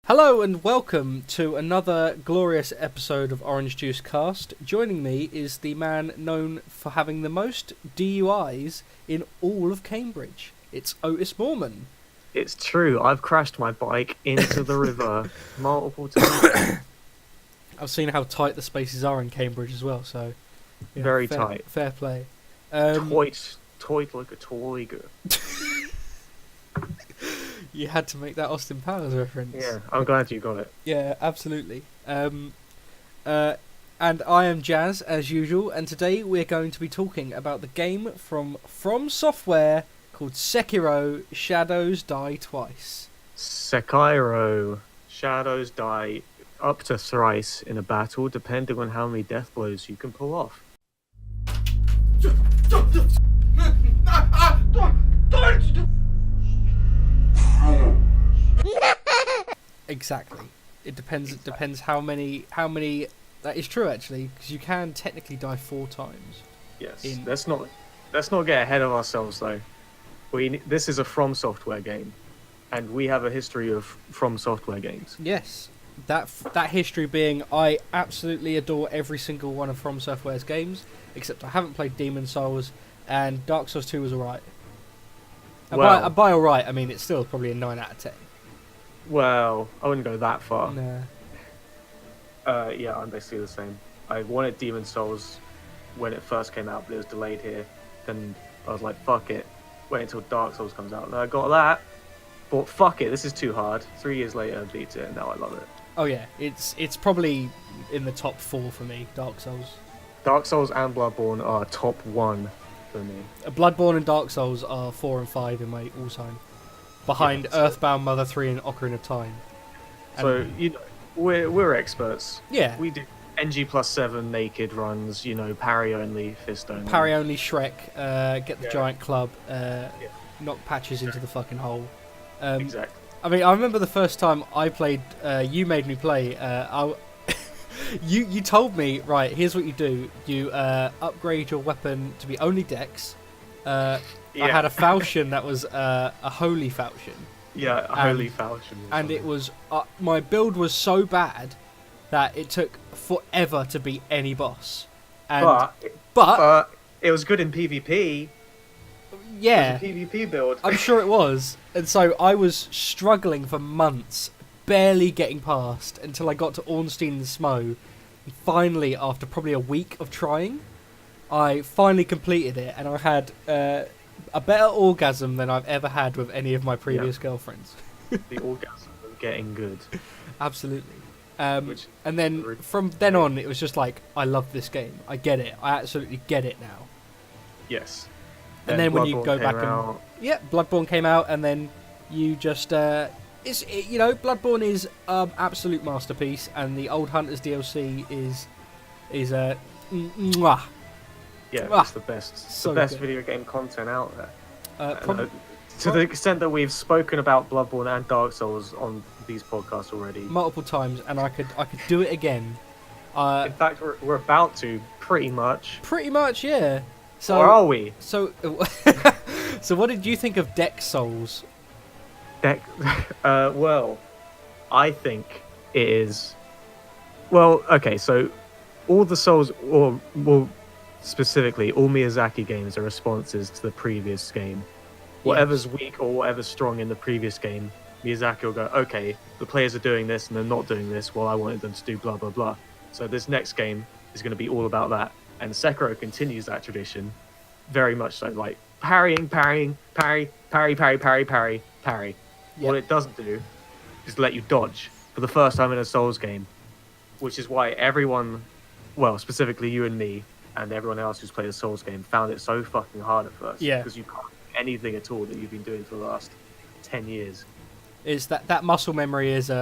Hello and welcome to another glorious episode of Orangejuicecast. Joining me is the man known for having the most DUIs in all of Cambridge. It's Otis Mormon. It's true, I've crashed my bike into the river multiple times. I've seen how tight the spaces are in Cambridge as well, so... yeah, Very tight. Fair play. Toit like a toy girl. You had to make that Austin Powers reference. Yeah, I'm glad you got it. Yeah, absolutely. And I am Jazz, as usual, and today we're going to be talking about the game from Software called Sekiro Shadows Die Twice. Sekiro. Shadows die up to thrice in a battle, depending on how many death blows you can pull off. Exactly. It depends how many. That is true, actually, because you can technically die 4 times. Yes. Let's not get ahead of ourselves though. This is a From Software game, and we have a history of From Software games. Yes. That history being, I absolutely adore every single one of From Software's games, except I haven't played Demon's Souls, and Dark Souls 2 was alright. Well, by alright, I mean it's still probably a 9 out of 10. Well, I wouldn't go that far. Nah. Yeah, I'm basically the same. I wanted Demon's Souls when it first came out, but it was delayed here. Then I was like, fuck it. Wait until Dark Souls comes out. And I got that. But fuck it, this is too hard. 3 years later, I beat it, and now I love it. Oh yeah, it's probably in the top 4 for me, Dark Souls. Dark Souls and Bloodborne are top 1 for me. Bloodborne and Dark Souls are 4 and 5 in my all-time. Behind Earthbound, Mother 3 and Ocarina of Time. So, we're experts. Yeah. We do NG+7 naked runs, parry only, fist only. Parry only Shrek, get the giant club, knock patches into the fucking hole. Exactly. I mean, I remember the first time I played, you made me play, you told me, right, here's what you do. You upgrade your weapon to be only Dex. I had a falchion that was a holy falchion. Yeah, a holy falchion. And it was, my build was so bad that it took forever to beat any boss. And, but it was good in PvP. Yeah. It was a PvP build. I'm sure it was. And so I was struggling for months, barely getting past, until I got to Ornstein and Smo. And finally, after probably a week of trying, I finally completed it, and I had a better orgasm than I've ever had with any of my previous girlfriends. The orgasm of getting good. Absolutely. And then from then on, it was just like, I love this game. I get it. I absolutely get it now. Yes. And then when you go back and... Yeah, Bloodborne came out, and then you just... Bloodborne is an absolute masterpiece, and the Old Hunters DLC is mwah. Yeah, it's the best. So the best good. Video game content out there. To the extent that we've spoken about Bloodborne and Dark Souls on these podcasts already. Multiple times, and I could do it again. In fact, we're about to, pretty much. Pretty much, yeah. So, or are we? So, so what did you think of Dex Souls? Well, I think it is... Well, okay, so all the Souls, or more specifically, all Miyazaki games are responses to the previous game. Whatever's weak or whatever's strong in the previous game, Miyazaki will go, okay, the players are doing this and they're not doing this, well, I wanted them to do blah, blah, blah. So this next game is going to be all about that. And Sekiro continues that tradition, very much so, like parrying, parry. Yep. What it doesn't do is let you dodge for the first time in a Souls game, which is why everyone, well, specifically you and me, and everyone else who's played a Souls game, found it so fucking hard at first. Yeah. Because you can't do anything at all that you've been doing for the last 10 years. Is that muscle memory is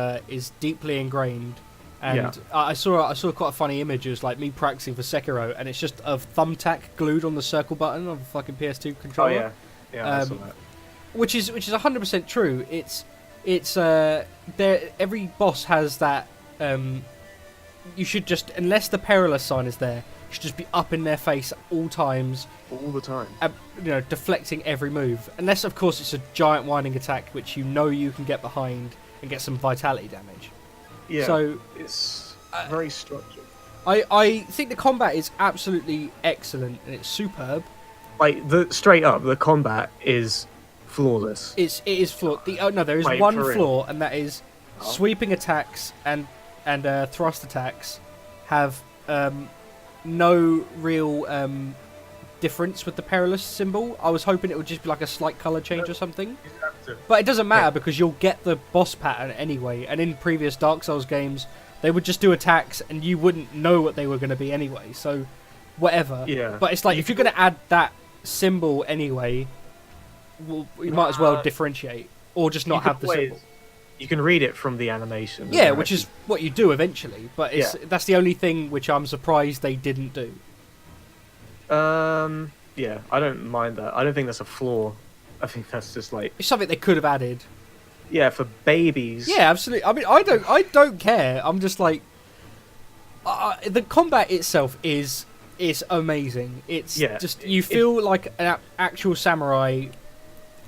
deeply ingrained. And I saw quite a funny image. It was like me practicing for Sekiro, and it's just a thumbtack glued on the circle button of a fucking PS2 controller. Oh yeah, I saw that. Which is 100% true. It's there. Every boss has that. You should just, unless the perilous sign is there, you should just be up in their face at all times. All the time. Deflecting every move. Unless, of course, it's a giant winding attack, which you can get behind and get some vitality damage. Yeah. So it's very structured. I think the combat is absolutely excellent and it's superb. Like straight up, the combat is flawless. It is flawed. There is Wait, one for real? flaw, and that is sweeping attacks and thrust attacks have no real difference with the perilous symbol. I was hoping it would just be like a slight color change or something, but it doesn't matter because you'll get the boss pattern anyway. And in previous Dark Souls games, they would just do attacks and you wouldn't know what they were going to be anyway. So whatever. Yeah. But it's like if you're going to add that symbol anyway, well, you might as well differentiate or just not have the symbol. You can read it from the animation. Yeah, which is what you do eventually. But that's the only thing which I'm surprised they didn't do. Yeah, I don't mind that. I don't think that's a flaw. I think that's just like It's something they could have added. Yeah, for babies. Yeah, absolutely. I mean, I don't care. I'm just like the combat itself is amazing. It's just you feel like an actual samurai,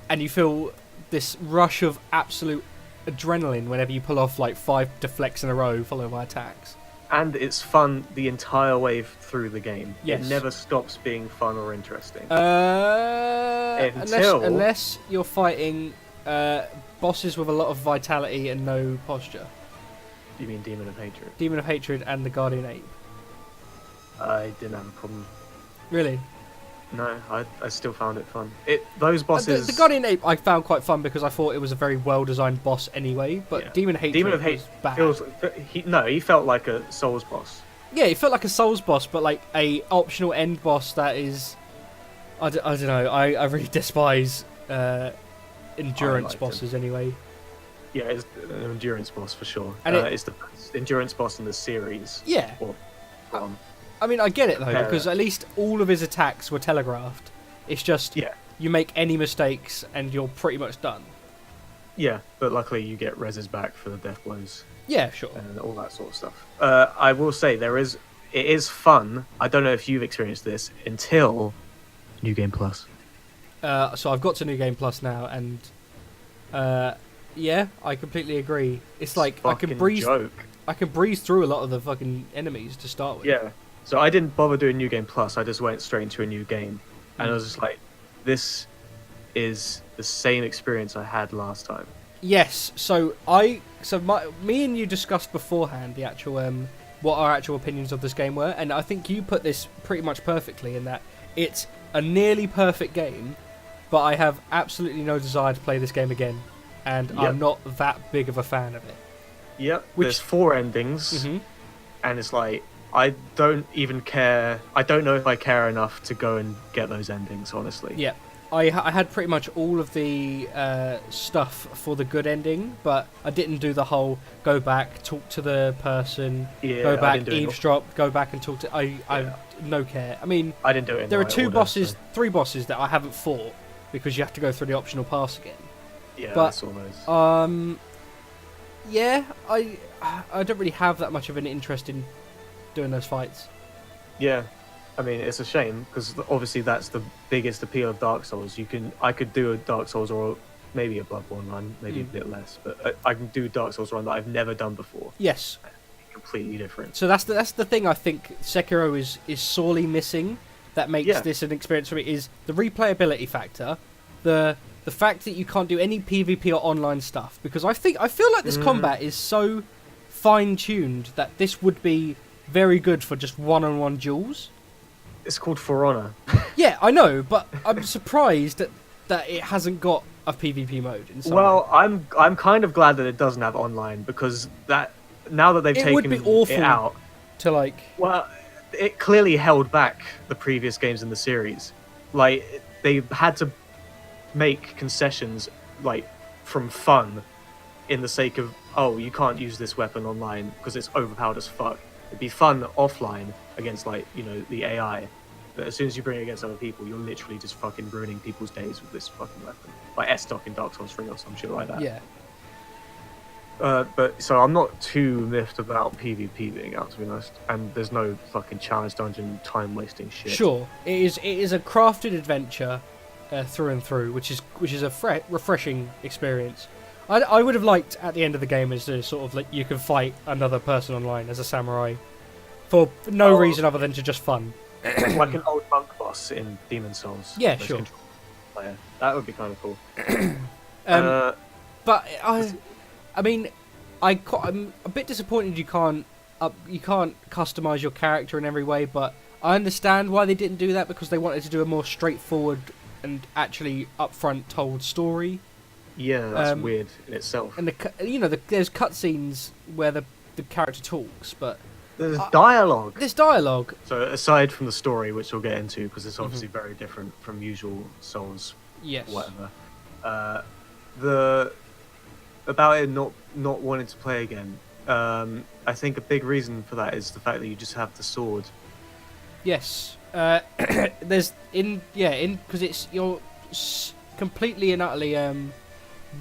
and you feel this rush of absolute adrenaline whenever you pull off like 5 deflects in a row followed by attacks. And it's fun the entire way through the game. Yes. It never stops being fun or interesting. Unless you're fighting bosses with a lot of vitality and no posture. You mean Demon of Hatred? Demon of Hatred and the Guardian Ape. I didn't have a problem. Really? No, I still found it fun. Those bosses... The Guardian Ape I found quite fun because I thought it was a very well-designed boss anyway, but Demon of Hatred was bad. He felt like a Souls boss. Yeah, he felt like a Souls boss, but like a optional end boss that is... I don't know, I really despise endurance bosses anyway. Yeah, it's an endurance boss for sure. And it's the best endurance boss in the series. Yeah. I mean, I get it though, because at least all of his attacks were telegraphed. It's just you make any mistakes and you're pretty much done. Yeah, but luckily you get reses back for the death blows. Yeah, sure. And all that sort of stuff. I will say it is fun. I don't know if you've experienced this until New Game Plus. So I've got to New Game Plus now, and yeah, I completely agree. It's like I can breeze through a lot of the fucking enemies to start with. Yeah. So I didn't bother doing New Game Plus. I just went straight into a new game, and I was just like, "This is the same experience I had last time." Yes. So me and you discussed beforehand the actual what our actual opinions of this game were, and I think you put this pretty much perfectly in that it's a nearly perfect game, but I have absolutely no desire to play this game again, and I'm not that big of a fan of it. Yep. There's 4 endings, and it's like I don't even care. I don't know if I care enough to go and get those endings, honestly. Yeah. I had pretty much all of the stuff for the good ending, but I didn't do the whole go back, talk to the person, go back, eavesdrop, go back and talk to... I no care. I mean, I didn't do it in there are the right order, 3 bosses that I haven't fought because you have to go through the optional pass again. Yeah, but, I saw those. Yeah, I don't really have that much of an interest in doing those fights. Yeah. I mean, it's a shame because obviously that's the biggest appeal of Dark Souls. I could do a Dark Souls or maybe a Bloodborne run, maybe a bit less, but I can do Dark Souls run that I've never done before. Yes, completely different. So that's the thing I think Sekiro is sorely missing. That makes this an experience for me is the replayability factor, the fact that you can't do any PvP or online stuff because I feel like this combat is so fine tuned that this would be very good for just one-on-one duels. It's called For Honor. Yeah, I know, but I'm surprised that it hasn't got a PvP mode in some way. I'm kind of glad that it doesn't have online because that now that they've taken it out to like. Well, it clearly held back the previous games in the series. Like they had to make concessions like from fun, in the sake of you can't use this weapon online because it's overpowered as fuck. It'd be fun offline against the AI. But as soon as you bring it against other people, you're literally just fucking ruining people's days with this fucking weapon. Like S-Stock in Dark Souls 3 or some shit like that. Yeah. But so I'm not too miffed about PvP being out, to be honest. And there's no fucking challenge dungeon time wasting shit. Sure, it is a crafted adventure through and through, which is a refreshing experience. I would have liked at the end of the game is to sort of like you can fight another person online as a samurai for no reason other than to just fun. Like an old monk boss in Demon Souls. Yeah, sure. Player. That would be kind of cool. But I mean, I'm a bit disappointed you can't customize your character in every way, but I understand why they didn't do that because they wanted to do a more straightforward and actually upfront told story. Yeah, that's weird in itself. And there's cutscenes where the character talks, but there's dialogue. There's dialogue. So aside from the story, which we'll get into, because it's obviously very different from usual Souls, yes, whatever. About it not wanting to play again. I think a big reason for that is the fact that you just have the sword. Yes. There's because you're completely and utterly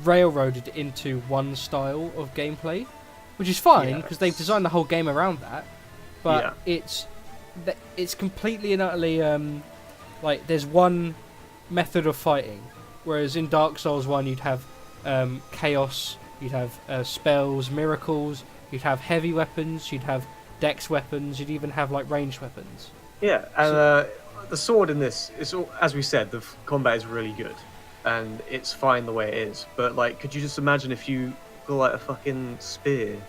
railroaded into one style of gameplay, which is fine because they've designed the whole game around that. But it's completely and utterly like there's one method of fighting, whereas in Dark Souls 1 you'd have chaos, you'd have spells, miracles, you'd have heavy weapons, you'd have dex weapons, you'd even have like ranged weapons. Yeah, and the sword in this is, as we said, the combat is really good, and it's fine the way it is. But like, could you just imagine if you got like a fucking spear,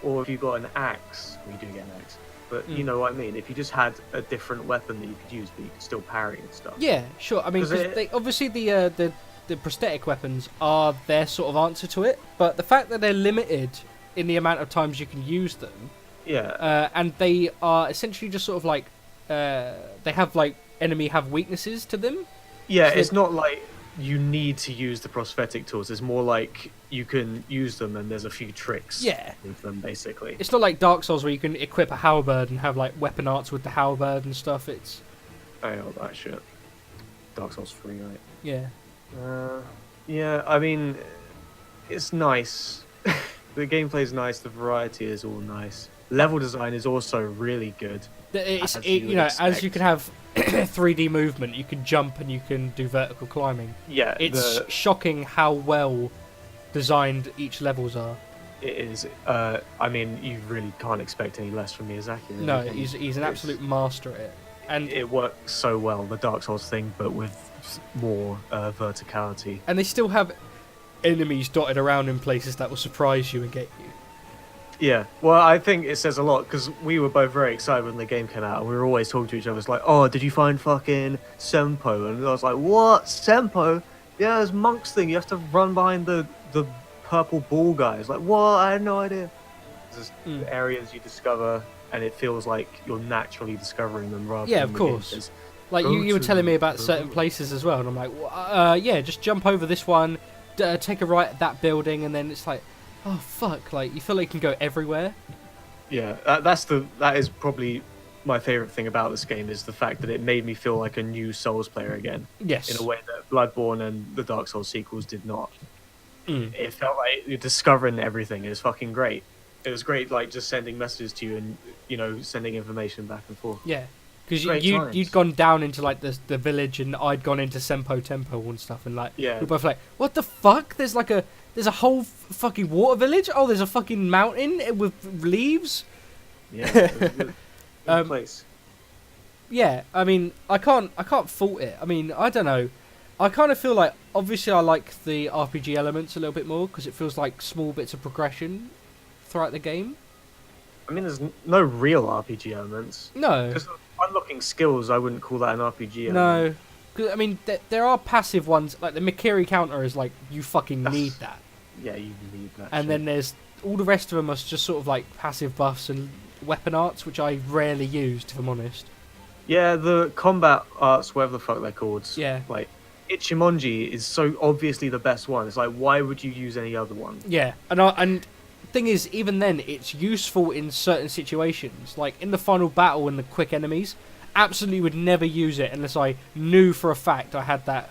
or if you got an axe? Well, you do get an axe, but you know what I mean. If you just had a different weapon that you could use, but you could still parry and stuff. Yeah, sure. I mean, because obviously the prosthetic weapons are their sort of answer to it, but the fact that they're limited in the amount of times you can use them. Yeah. And they are essentially just sort of like they have like enemy have weaknesses to them. Yeah, so it's not like you need to use the prosthetic tools. It's more like you can use them and there's a few tricks with them, basically. It's not like Dark Souls where you can equip a halberd and have like weapon arts with the halberd and stuff. It's all that shit. Dark Souls 3, right? Yeah. Yeah, I mean, it's nice. The gameplay's nice, the variety is all nice. Level design is also really good. As you can have 3D movement, you can jump and you can do vertical climbing. Yeah, it's shocking how well designed each levels are. It is. I mean, you really can't expect any less from Miyazaki. Really. No, he's an absolute master at it, and it works so well. The Dark Souls thing, but with more verticality. And they still have enemies dotted around in places that will surprise you and get you. Yeah, well, I think it says a lot because we were both very excited when the game came out, and we were always talking to each other. It's like, oh, did you find fucking Senpo? And I was like, what? Senpo? Yeah, it's Monk's thing. You have to run behind the purple ball guys. Like, what? I had no idea. There's areas you discover, and it feels like you're naturally discovering them rather than of course. Like you were telling me about certain places as well, and I'm like, yeah, just jump over this one, take a right at that building, and then it's like, oh fuck! Like you feel like you can go everywhere. Yeah, that is probably my favorite thing about this game is the fact that it made me feel like a new Souls player again. Yes. In a way that Bloodborne and the Dark Souls sequels did not. It felt like you're discovering everything. It was fucking great. It was great, like just sending messages to you and sending information back and forth. Yeah, because you'd gone down into like the village, and I'd gone into Senpo Temple and stuff, and like we're both like, what the fuck? There's a whole fucking water village. Oh, there's a fucking mountain with leaves. Yeah, it was a good place. Yeah, I mean, I can't fault it. I mean, I don't know. I kind of feel like, obviously, I like the RPG elements a little bit more because it feels like small bits of progression throughout the game. I mean, there's no real RPG elements. No. Because unlocking skills, I wouldn't call that an RPG element. No. Because, I mean, there are passive ones. Like, the Mikiri counter is like, you fucking need that. Yeah, you need that. And then there's all the rest of them are just sort of like passive buffs and weapon arts, which I rarely used, if I'm honest. Yeah, the combat arts, whatever the fuck they're called. Yeah. Like, Ichimonji is so obviously the best one. It's like, why would you use any other one? Yeah, and thing is, even then, it's useful in certain situations. Like, in the final battle and the quick enemies, absolutely would never use it unless I knew for a fact I had that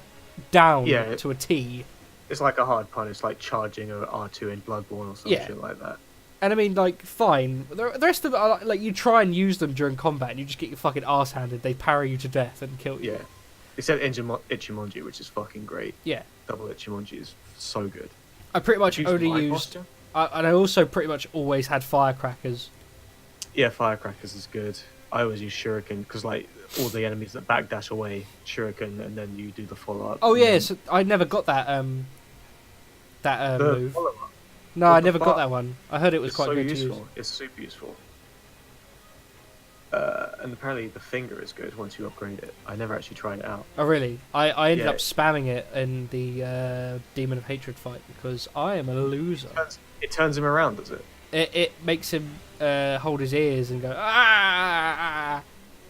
down to a T. It's like a hard punish, like charging a R2 in Bloodborne or some shit like that. And I mean, like, fine. The rest of it, are, like, you try and use them during combat and you just get your fucking arse handed. They parry you to death and kill you. Yeah. Except Ichimonji, which is fucking great. Yeah. Double Ichimonji is so good. I pretty much Use only my used, posture? and I also pretty much always had firecrackers. Yeah, firecrackers is good. I always use shuriken because like all the enemies that backdash away, shuriken, and then you do the follow up. Oh yeah, then... so I never got that the move. follow up. No, What I the never got fuck? that one. I heard it was It's quite so good useful. to use. It's super useful. And apparently the finger is good once you upgrade it. I never actually tried it out. Oh really? I ended Yeah. up spamming it in the Demon of Hatred fight because I am a loser. It turns him around, does it? It makes him hold his ears and go ah.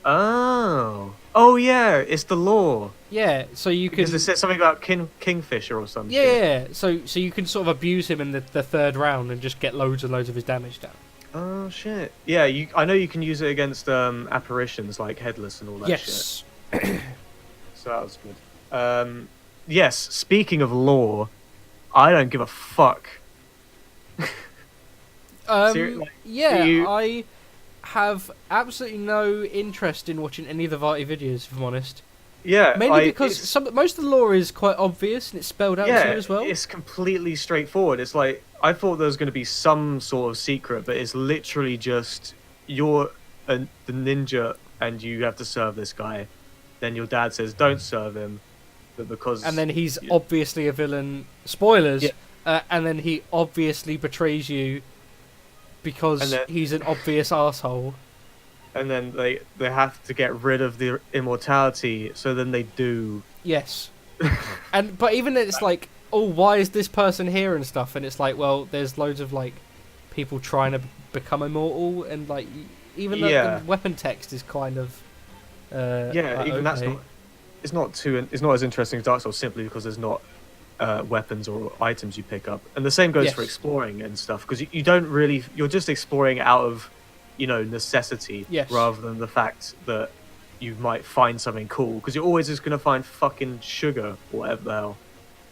Oh yeah, it's the law. Yeah, so you can. Because it said something about kingfisher or something. Yeah, so you can sort of abuse him in the third round and just get loads and loads of his damage down. Oh shit. Yeah, I know you can use it against apparitions like headless and all that shit. Yes. So that was good. Yes, speaking of lore, I don't give a fuck. Like, Yeah, you- I have absolutely no interest in watching any of the Varty videos, if I'm honest. Yeah, Mainly because it's- most of the lore is quite obvious and it's spelled out to you as well. it's completely straightforward. It's like I thought there was going to be some sort of secret, but it's literally just you're the ninja and you have to serve this guy. Then your dad says don't serve him, but because And then he's obviously a villain. Spoilers. Yeah. And then he obviously betrays you because And then- he's an obvious asshole. and then they have to get rid of the immortality, so then they do. Yes. But even then it's like, oh, why is this person here and stuff? And it's like, well, there's loads of like people trying to become immortal, and like even though Yeah. the weapon text is kind of like, Even that's okay. not. It's not as interesting as Dark Souls simply because there's not weapons or items you pick up, and the same goes for Yes. exploring and stuff because you don't really. You're just exploring out of, necessity Yes. rather than the fact that you might find something cool because you're always just gonna find fucking sugar or whatever the hell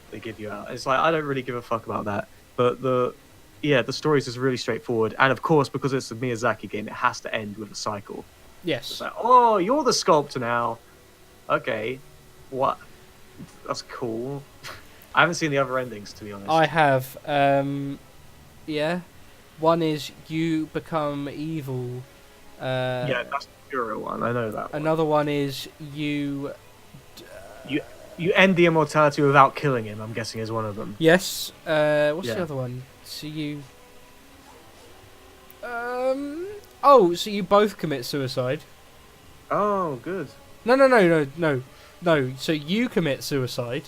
they give you out. It's like I don't really give a fuck about that, but the story is just really straightforward, and of course because it's a Miyazaki game, it has to end with a cycle. Yes. It's like, oh, you're the sculptor now. Okay, what? That's cool. I haven't seen the other endings, to be honest. I have. Yeah. One is you become evil. Yeah, that's the Pura one. I know that. Another one is you. You end the immortality without killing him. I'm guessing is one of them. Yes. What's Yeah. the other one? So you. Oh, so you both commit suicide. Oh, good. No. So you commit suicide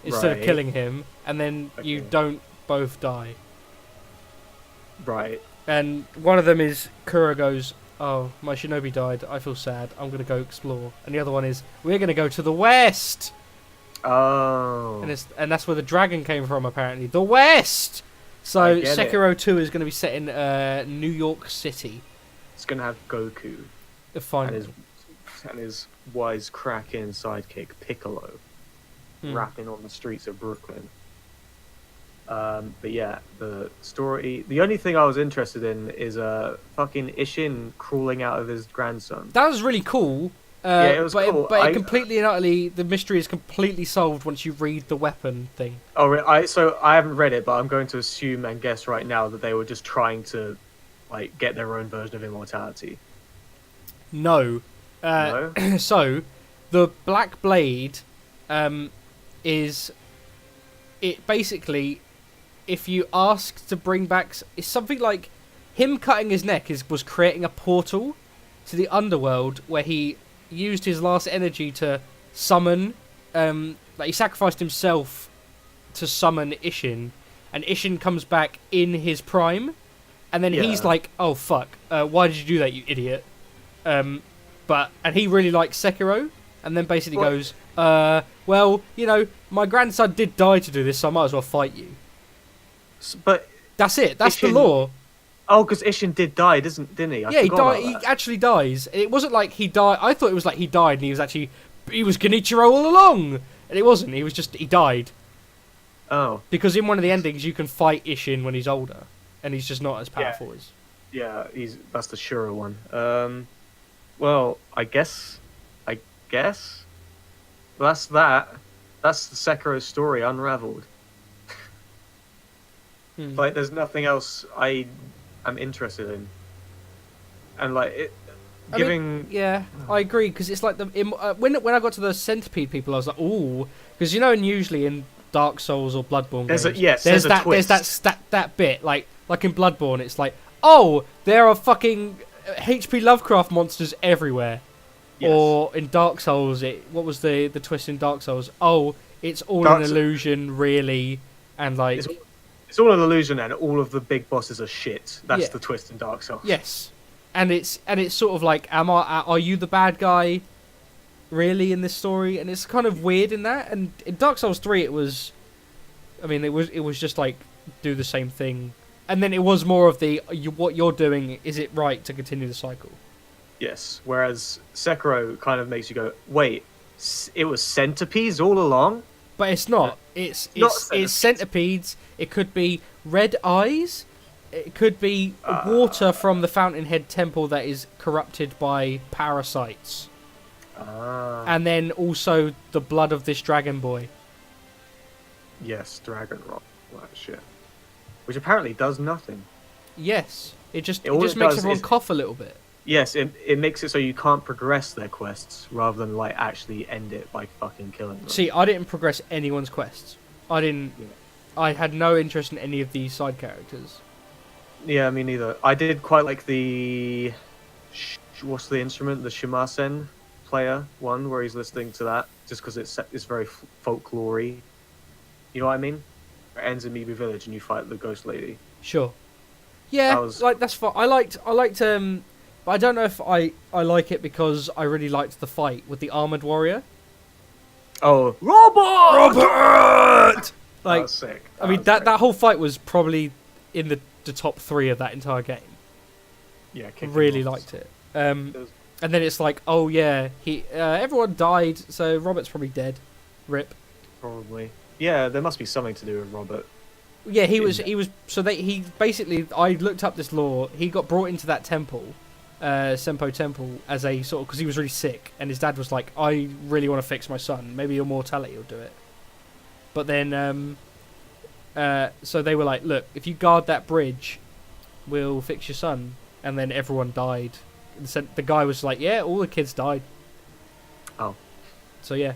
instead of Right. killing him, and then you Okay. don't both die. Right. And one of them is Kura goes, "Oh, my shinobi died. I feel sad. I'm gonna go explore." And the other one is, "We're gonna go to the west." Oh. And that's where the dragon came from, apparently. The west. So I get it. Sekiro 2 is going to be set in New York City. It's gonna have Goku The and final. his wise cracking sidekick Piccolo Hmm. rapping on the streets of Brooklyn. But yeah, the story. The only thing I was interested in is fucking Ishin crawling out of his grandson. That was really cool. Yeah, it was cool. But it completely and utterly, the mystery is completely solved once you read the weapon thing. Oh, so I haven't read it, but I'm going to assume and guess right now that they were just trying to, like, get their own version of immortality. No. No? So, the Black Blade is... It basically, if you ask to bring back... It's something like him cutting his neck was creating a portal to the underworld where he used his last energy to summon... like he sacrificed himself to summon Ishin, and Ishin comes back in his prime, and then he's Yeah. like, "Oh fuck, why did you do that, you idiot?" And he really likes Sekiro, and then basically What? goes, "Well, my grandson did die to do this, so I might as well fight you." But That's it. That's the Ishin- law. oh, because Ishin did die, didn't he? I Yeah, he forgot died. about He that. actually dies. It wasn't like he died. I thought it was like he died, and he was Genichiro all along, and it wasn't. He died. Oh, Because in one of the endings, you can fight Ishin when he's older, and he's just not as Yeah. powerful as. yeah, that's the Shura one. Well, I guess that's that. That's the Sekiro story unraveled. Like, there's nothing else I am interested in, and like it. Yeah, I agree because it's like when I got to the centipede people, I was like, ooh, because and usually in Dark Souls or Bloodborne games, there's that bit like in Bloodborne, it's like, oh, there are fucking HP Lovecraft monsters everywhere, or in Dark Souls, what was the twist in Dark Souls? Oh, it's all an illusion, really, and like it's all an illusion, and all of the big bosses are shit. That's the twist in Dark Souls. Yes. And it's sort of like, are you the bad guy, really, in this story? And it's kind of weird in that. And in Dark Souls 3, it was just like do the same thing, and then it was more of what you're doing. Is it right to continue the cycle? Yes. Whereas Sekiro kind of makes you go, wait, it was centipedes all along. But it's not. It's centipedes. It could be red eyes. It could be water from the Fountainhead Temple that is corrupted by parasites. And then also the blood of this dragon boy. Yes, dragon rock. That shit. Which apparently does nothing. Yes. It just makes everyone cough a little bit. Yes, it makes it so you can't progress their quests rather than like actually end it by fucking killing them. See, I didn't progress anyone's quests. I had no interest in any of these side characters. Yeah, me neither. I did quite like the what's the instrument? The shimasen player one, where he's listening to that, just because it's very folklory. You know what I mean? It ends in Mibu Village, and you fight the ghost lady. Sure. Yeah, that's fine. I liked. But I don't know if I like it because I really liked the fight with the armored warrior. Oh, Robert! Like, that was sick. That whole fight was probably in the top 3 of that entire game. Yeah, really liked it. And then it's like, oh yeah, everyone died, so Robert's probably dead. Rip. Probably. Yeah, there must be something to do with Robert. Yeah, he was. So he basically. I looked up this lore. He got brought into that temple, Senpo Temple, as a sort of because he was really sick, and his dad was like, "I really want to fix my son. Maybe your mortality will do it." But then, so they were like, "Look, if you guard that bridge, we'll fix your son." And then everyone died. And so the guy was like, "Yeah, all the kids died." Oh. So yeah.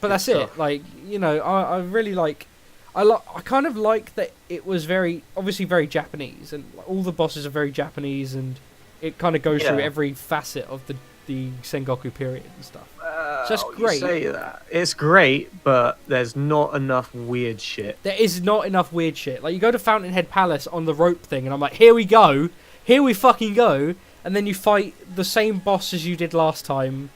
But that's it. Like, I really like. I kind of like that it was obviously very Japanese, and all the bosses are very Japanese, and it kind of goes through every facet of the Sengoku period and stuff. So that's great. You say that. It's great, but there's not enough weird shit. There is not enough weird shit. Like, you go to Fountainhead Palace on the rope thing, and I'm like, here we go. Here we fucking go. And then you fight the same boss as you did last time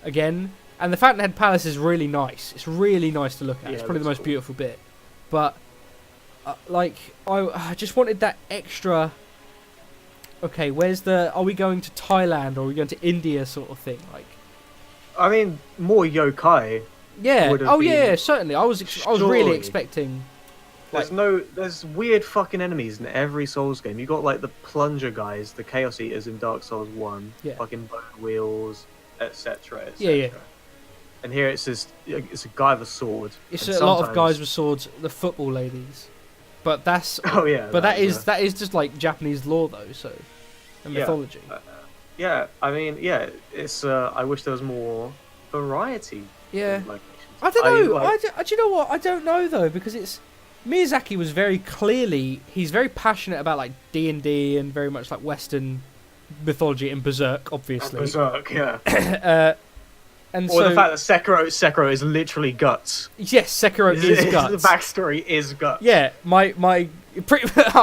again. And the Fountainhead Palace is really nice. It's really nice to look at. It's probably the most beautiful bit. But, I just wanted that extra... Okay, are we going to Thailand or are we going to India sort of thing? Like, I mean, more yokai. Yeah. Oh, yeah, certainly. I was really expecting... There's weird fucking enemies in every Souls game. You got, like, the plunger guys, the Chaos Eaters in Dark Souls 1, fucking bone wheels, etc., etc. Yeah. And here it's a guy with a sword. It's a lot of guys with swords, the football ladies. But that's that is just like Japanese lore though, so and mythology. I mean, it's I wish there was more variety. Yeah. I don't know. Do you know what? I don't know though, because it's Miyazaki was he's very passionate about like D&D and very much like Western mythology and Berserk, obviously. Berserk, yeah. And the fact that Sekiro is literally guts. Yes, Sekiro is guts. The backstory is guts. Yeah, I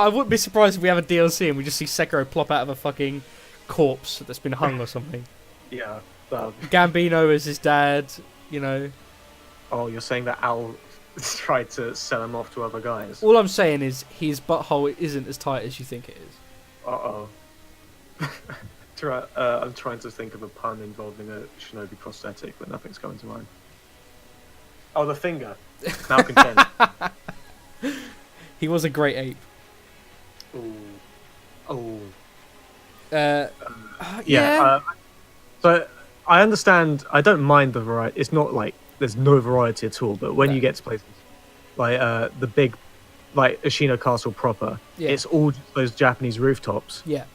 wouldn't be surprised if we have a DLC and we just see Sekiro plop out of a fucking corpse that's been hung or something. Yeah. Gambino is his dad, Oh, you're saying that Al tried to sell him off to other guys? All I'm saying is his butthole isn't as tight as you think it is. Uh-oh. I'm trying to think of a pun involving a shinobi prosthetic, but nothing's coming to mind. Oh, the finger. Malcontent. He was a great ape. Oh. Yeah. So I understand. I don't mind the variety. It's not like there's no variety at all. But when you get to places like the big like Ashina Castle proper. Yeah. It's all just those Japanese rooftops. Yeah.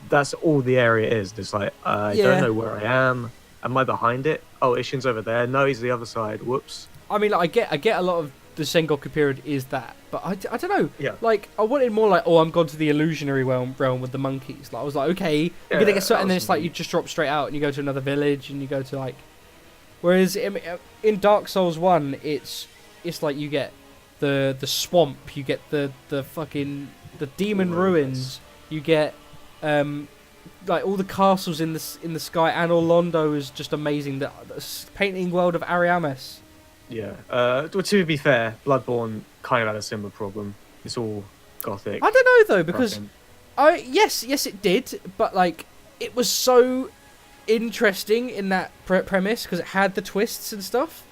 That's all the area is. It's like I don't know where I am. Am I behind it? Oh, Ishin's over there. No, he's the other side. Whoops. I mean, like, I get a lot of the Sengoku period is that, but I don't know. Yeah. Like, I wanted more like, oh, I'm gone to the illusionary realm with the monkeys. Like, I was like, okay, you're gonna get and then it's like you just drop straight out and you go to another village and you go to like. Whereas in Dark Souls 1, it's like you get the swamp, you get the fucking the demon ruins, you get like all the castles in the sky, and Orlando is just amazing. The painting world of Ariamis. Yeah. To be fair, Bloodborne kind of had a similar problem. It's all gothic. I don't know though, because yes it did, but like it was so interesting in that premise because it had the twists and stuff.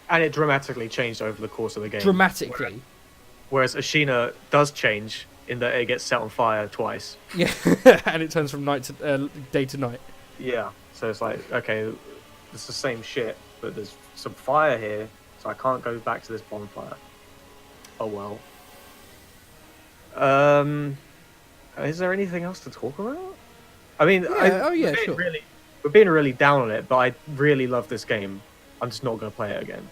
And it dramatically changed over the course of the game. Dramatically. Whereas Ashina does change in that it gets set on fire twice. Yeah, and it turns from night to day to night. Yeah, so it's like, okay, it's the same shit, but there's some fire here, so I can't go back to this bonfire. Oh well. Is there anything else to talk about? I mean, sure. We're being really down on it, but I really love this game. I'm just not going to play it again.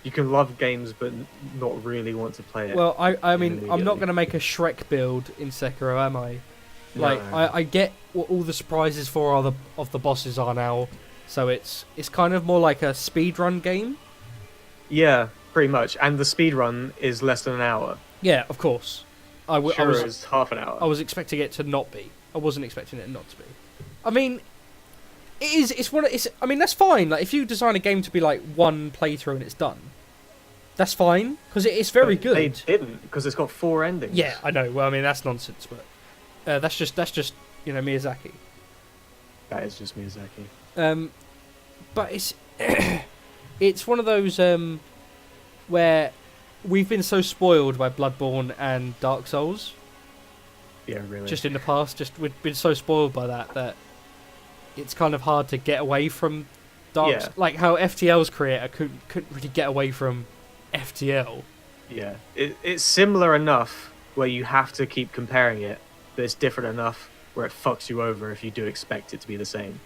You can love games, but not really want to play it. Well, I mean, I'm not going to make a Shrek build in Sekiro, am I? Like, no. I get what all the surprises of the bosses are now, so it's kind of more like a speedrun game. Yeah, pretty much. And the speedrun is less than an hour. Yeah, of course. It's half an hour. I was expecting it to not be. I wasn't expecting it not to be. I mean, I mean, that's fine. Like, if you design a game to be like one playthrough and it's done, that's fine because it's very good. They didn't, because it's got 4 endings. Yeah, I know. Well, I mean, that's nonsense, but that's just Miyazaki. That is just Miyazaki. But it's it's one of those where we've been so spoiled by Bloodborne and Dark Souls. Yeah, really. Just in the past, we've been so spoiled by that it's kind of hard to get away from Dark. Yeah. Like how FTL's creator couldn't really get away from FTL. Yeah, it's similar enough where you have to keep comparing it, but it's different enough where it fucks you over if you do expect it to be the same.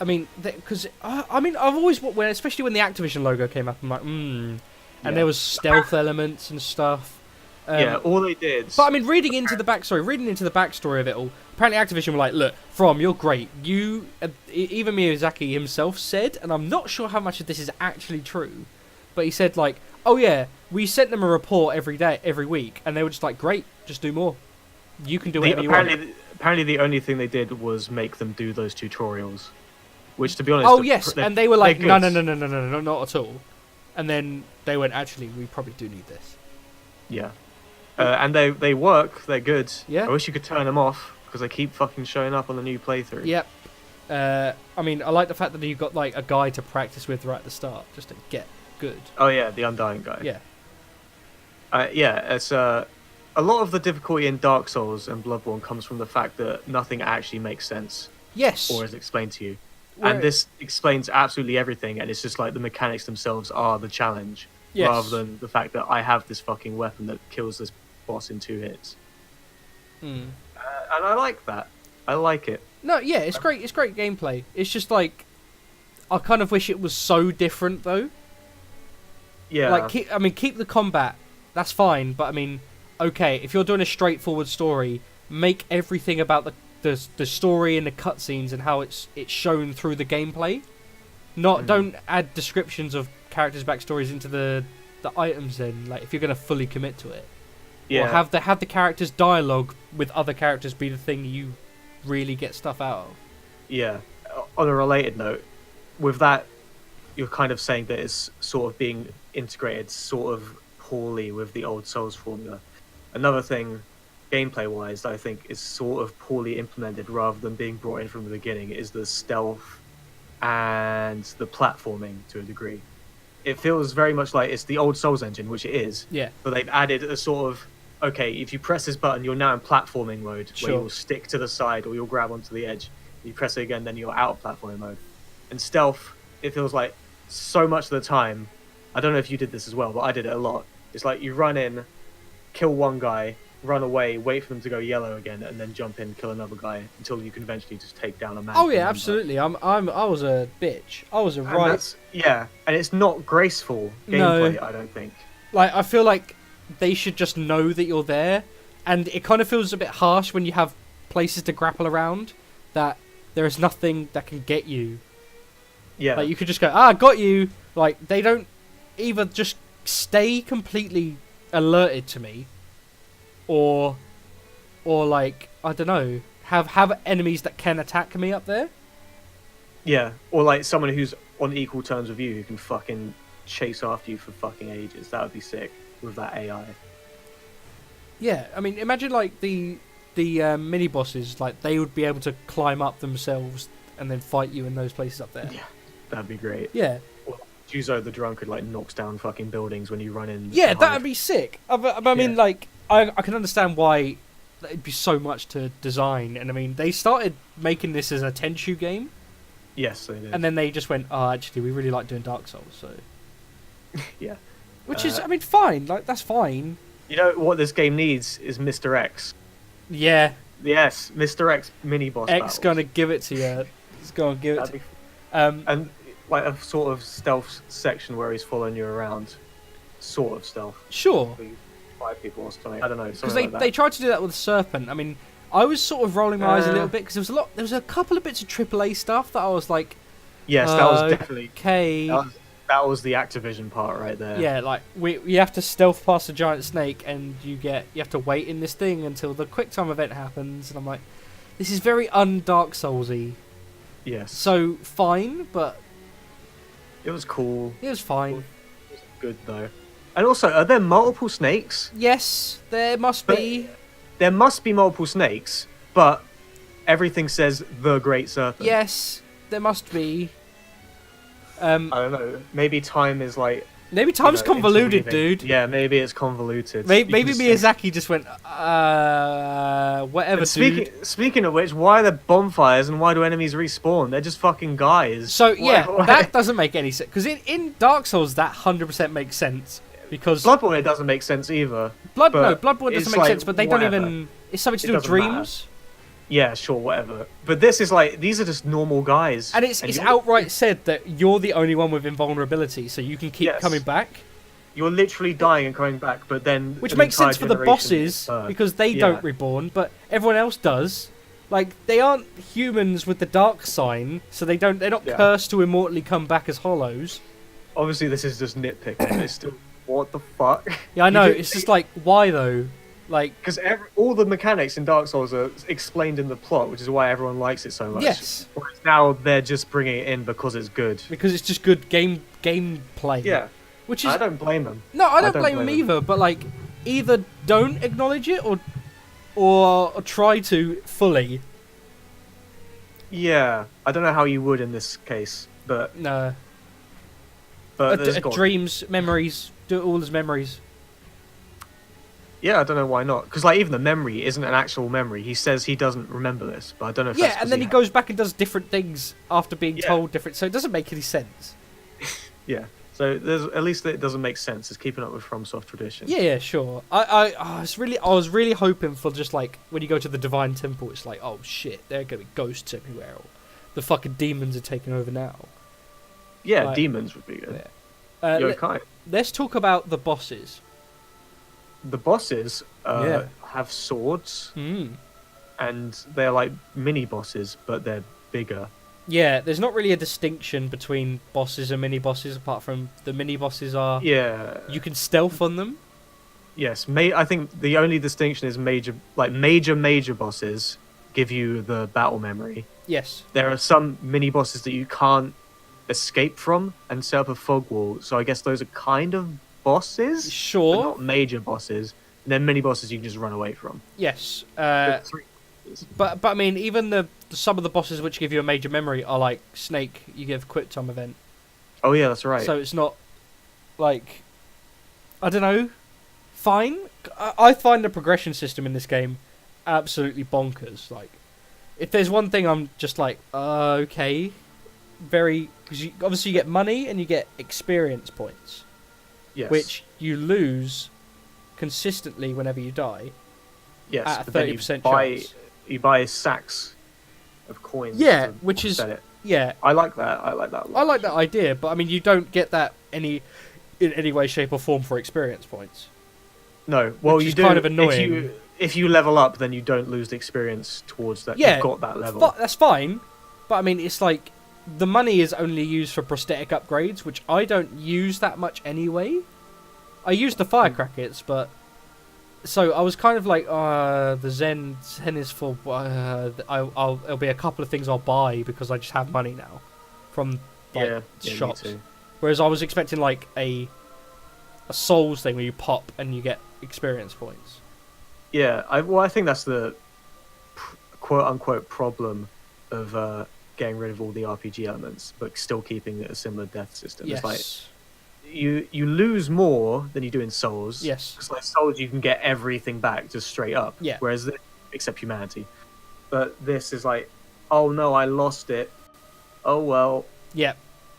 I mean, because I mean, I've always especially when the Activision logo came up, I'm like, and there was stealth elements and stuff. All they did. But I mean, reading into the backstory of it all, apparently Activision were like, "Look, you're great. You, even Miyazaki himself said, and I'm not sure how much of this is actually true, but he said like, oh yeah, we sent them a report every week, and they were just like, great, just do more. You can do whatever you want." Apparently, the only thing they did was make them do those tutorials, which, to be honest, yes, and they were like, no, not at all, and then they went, actually, we probably do need this. Yeah. And they work, they're good. Yeah. I wish you could turn them off, because they keep fucking showing up on the new playthrough. Yep. I mean, I like the fact that you've got like a guy to practice with right at the start, just to get good. Oh yeah, the Undying guy. Yeah. It's a lot of the difficulty in Dark Souls and Bloodborne comes from the fact that nothing actually makes sense. Yes. Or is explained to you. And this explains absolutely everything, and it's just like the mechanics themselves are the challenge. Yes. Rather than the fact that I have this fucking weapon that kills this boss in 2 hits. And I like that. I like it. No, yeah, it's great. It's great gameplay. It's just like, I kind of wish it was so different though. Yeah. Like, keep the combat. That's fine, but I mean, okay, if you're doing a straightforward story, make everything about the story and the cutscenes and how it's shown through the gameplay. Don't add descriptions of characters' backstories into the items. Then, like, if you're going to fully commit to it. Yeah. Or have the characters' dialogue with other characters be the thing you really get stuff out of. Yeah. On a related note, with that, you're kind of saying that it's sort of being integrated sort of poorly with the old Souls formula. Another thing, gameplay-wise, that I think is sort of poorly implemented rather than being brought in from the beginning is the stealth and the platforming to a degree. It feels very much like it's the old Souls engine, which it is. Yeah. But they've added a sort of, okay, if you press this button, you're now in platforming mode, where you'll stick to the side or you'll grab onto the edge. You press it again, then you're out of platforming mode. And stealth, it feels like so much of the time, I don't know if you did this as well, but I did it a lot. It's like you run in, kill one guy, run away, wait for them to go yellow again, and then jump in, kill another guy until you can eventually just take down a man. Oh yeah, absolutely. I was a bitch. I was a and it's not graceful gameplay. I don't think. Like, I feel like they should just know that you're there, and it kind of feels a bit harsh when you have places to grapple around that there is nothing that can get you. Yeah. Like, you could just go, I got you. Like, they don't either just stay completely alerted to me, or like, I don't know, have enemies that can attack me up there. Yeah, or like someone who's on equal terms with you who can fucking chase after you for fucking ages. That would be sick with that AI. Yeah, I mean, imagine like the mini bosses, like they would be able to climb up themselves and then fight you in those places up there. Yeah, that'd be great. Yeah. Or Juzo the Drunkard like knocks down fucking buildings when you run in. Yeah, that'd be sick. I mean, like, I can understand why it'd be so much to design, and I mean, they started making this as a Tenchu game. Yes, they did. And then they just went, oh, actually, we really like doing Dark Souls, so... Yeah. Which is, I mean, fine. Like, that's fine. You know what this game needs is Mr. X. Yeah. Yes, Mr. X mini-boss X battles. gonna give it to you. He's gonna give it to you. And, like, a sort of stealth section where he's following you around. Sort of stealth. Sure. 5 people or something. I don't know. Because they tried to do that with Serpent. I mean... I was sort of rolling my eyes a little bit because there was a couple of bits of AAA stuff that I was like, yes, that was definitely okay. That was the Activision part right there. Yeah, like you have to stealth past a giant snake and you have to wait in this thing until the quick time event happens, and I'm like, this is very un-Dark Soulsy. Yes. So fine, but it was cool. It was fine. It was good though. And also, are there multiple snakes? Yes, there must be. There must be multiple snakes, but everything says the Great Serpent. Yes, there must be. I don't know. Maybe time is like... Maybe time's convoluted, dude. Yeah, maybe it's convoluted. Maybe Miyazaki just went, whatever, dude. Speaking of which, why are there bonfires and why do enemies respawn? They're just fucking guys. So, yeah, that doesn't make any sense. Because in Dark Souls, that 100% makes sense. Because Bloodborne, it doesn't make sense either. Bloodborne doesn't make sense, but they don't even... It's something to do with dreams. Matter. Yeah, sure, whatever. But this is like, these are just normal guys. And it's outright said that you're the only one with invulnerability, so you can keep coming back. You're literally dying and coming back, but then... Which makes sense for the bosses, because they don't reborn, but everyone else does. Like, they aren't humans with the dark sign, so they're not cursed to immortally come back as hollows. Obviously, this is just nitpicking. It's still... What the fuck? Yeah, I know. It's just like, why though? Like, because all the mechanics in Dark Souls are explained in the plot, which is why everyone likes it so much. Yes. Whereas now they're just bringing it in because it's good. Because it's just good gameplay. Yeah. Which is... I don't blame them. No, I don't blame them either. But like, either don't acknowledge it or try to fully. Yeah, I don't know how you would in this case, but no. But dreams, memories. Do it all as memories. Yeah, I don't know why not. Because like even the memory isn't an actual memory. He says he doesn't remember this, but I don't know if that's and then he goes back and does different things after being told different. So it doesn't make any sense. Yeah. So at least it doesn't make sense. It's keeping up with FromSoft tradition. Yeah, sure. I was really hoping for just like when you go to the Divine Temple, it's like, oh shit, there are gonna be ghosts everywhere. Or the fucking demons are taking over now. Yeah, like, demons would be good. Yeah. Let's talk about the bosses. The bosses have swords, and they're like mini bosses, but they're bigger. Yeah, there's not really a distinction between bosses and mini bosses, apart from the mini bosses are... Yeah. You can stealth on them. Yes, I think the only distinction is major bosses give you the battle memory. Yes. There are some mini bosses that you can't escape from and set up a fog wall, so I guess those are kind of bosses? Sure. But not major bosses. And then mini bosses you can just run away from. Yes. But I mean, even some of the bosses which give you a major memory are like Snake, you give quick time event. Oh yeah, that's right. So it's not like, I don't know, fine. I find the progression system in this game absolutely bonkers. Like, if there's one thing I'm just like, okay, because obviously you get money and you get experience points. Yes. which you lose consistently whenever you die. Yes, at a but then 30% chance. You buy sacks of coins. Yeah, to which is offset it. yeah. I like that. I like that a lot. I like that idea, but I mean, you don't get that in any way, shape, or form for experience points. No, well, which you is do. kind of annoying. If you level up, then you don't lose the experience towards that. Yeah, You've got that level. That's fine, but I mean, it's like the money is only used for prosthetic upgrades, which I don't use that much anyway. I use the firecrackers, but so I was kind of like, the Zen is for. It'll be a couple of things I'll buy because I just have money now from shops. Me too. Whereas I was expecting like a Souls thing where you pop and you get experience points. Yeah, I think that's the quote unquote problem of getting rid of all the RPG elements, but still keeping a similar death system. Yes. It's like you lose more than you do in Souls. Yes. Because like Souls, you can get everything back just straight up. Yeah. Whereas this, except humanity, but this is like, oh no, I lost it. Oh well. Yeah.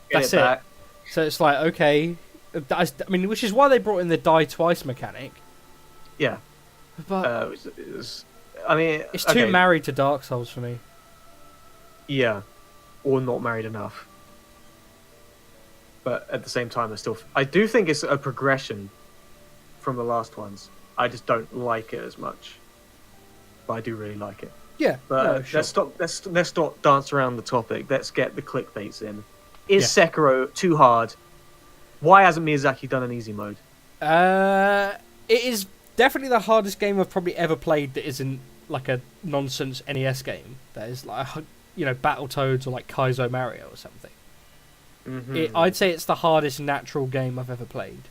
Get That's it it. back. So it's like, okay, I mean, which is why they brought in the die twice mechanic. Yeah. But I mean, it's too married to Dark Souls for me. Yeah, or not married enough. But at the same time, I do think it's a progression from the last ones. I just don't like it as much, but I do really like it. Yeah, But no, sure. let's not dance around the topic. Let's get the clickbaits in. Is Sekiro too hard? Why hasn't Miyazaki done an easy mode? It is definitely the hardest game I've probably ever played that isn't like a nonsense NES game. That is like, Battletoads or like Kaizo Mario or something. Mm-hmm. I'd say it's the hardest natural game I've ever played.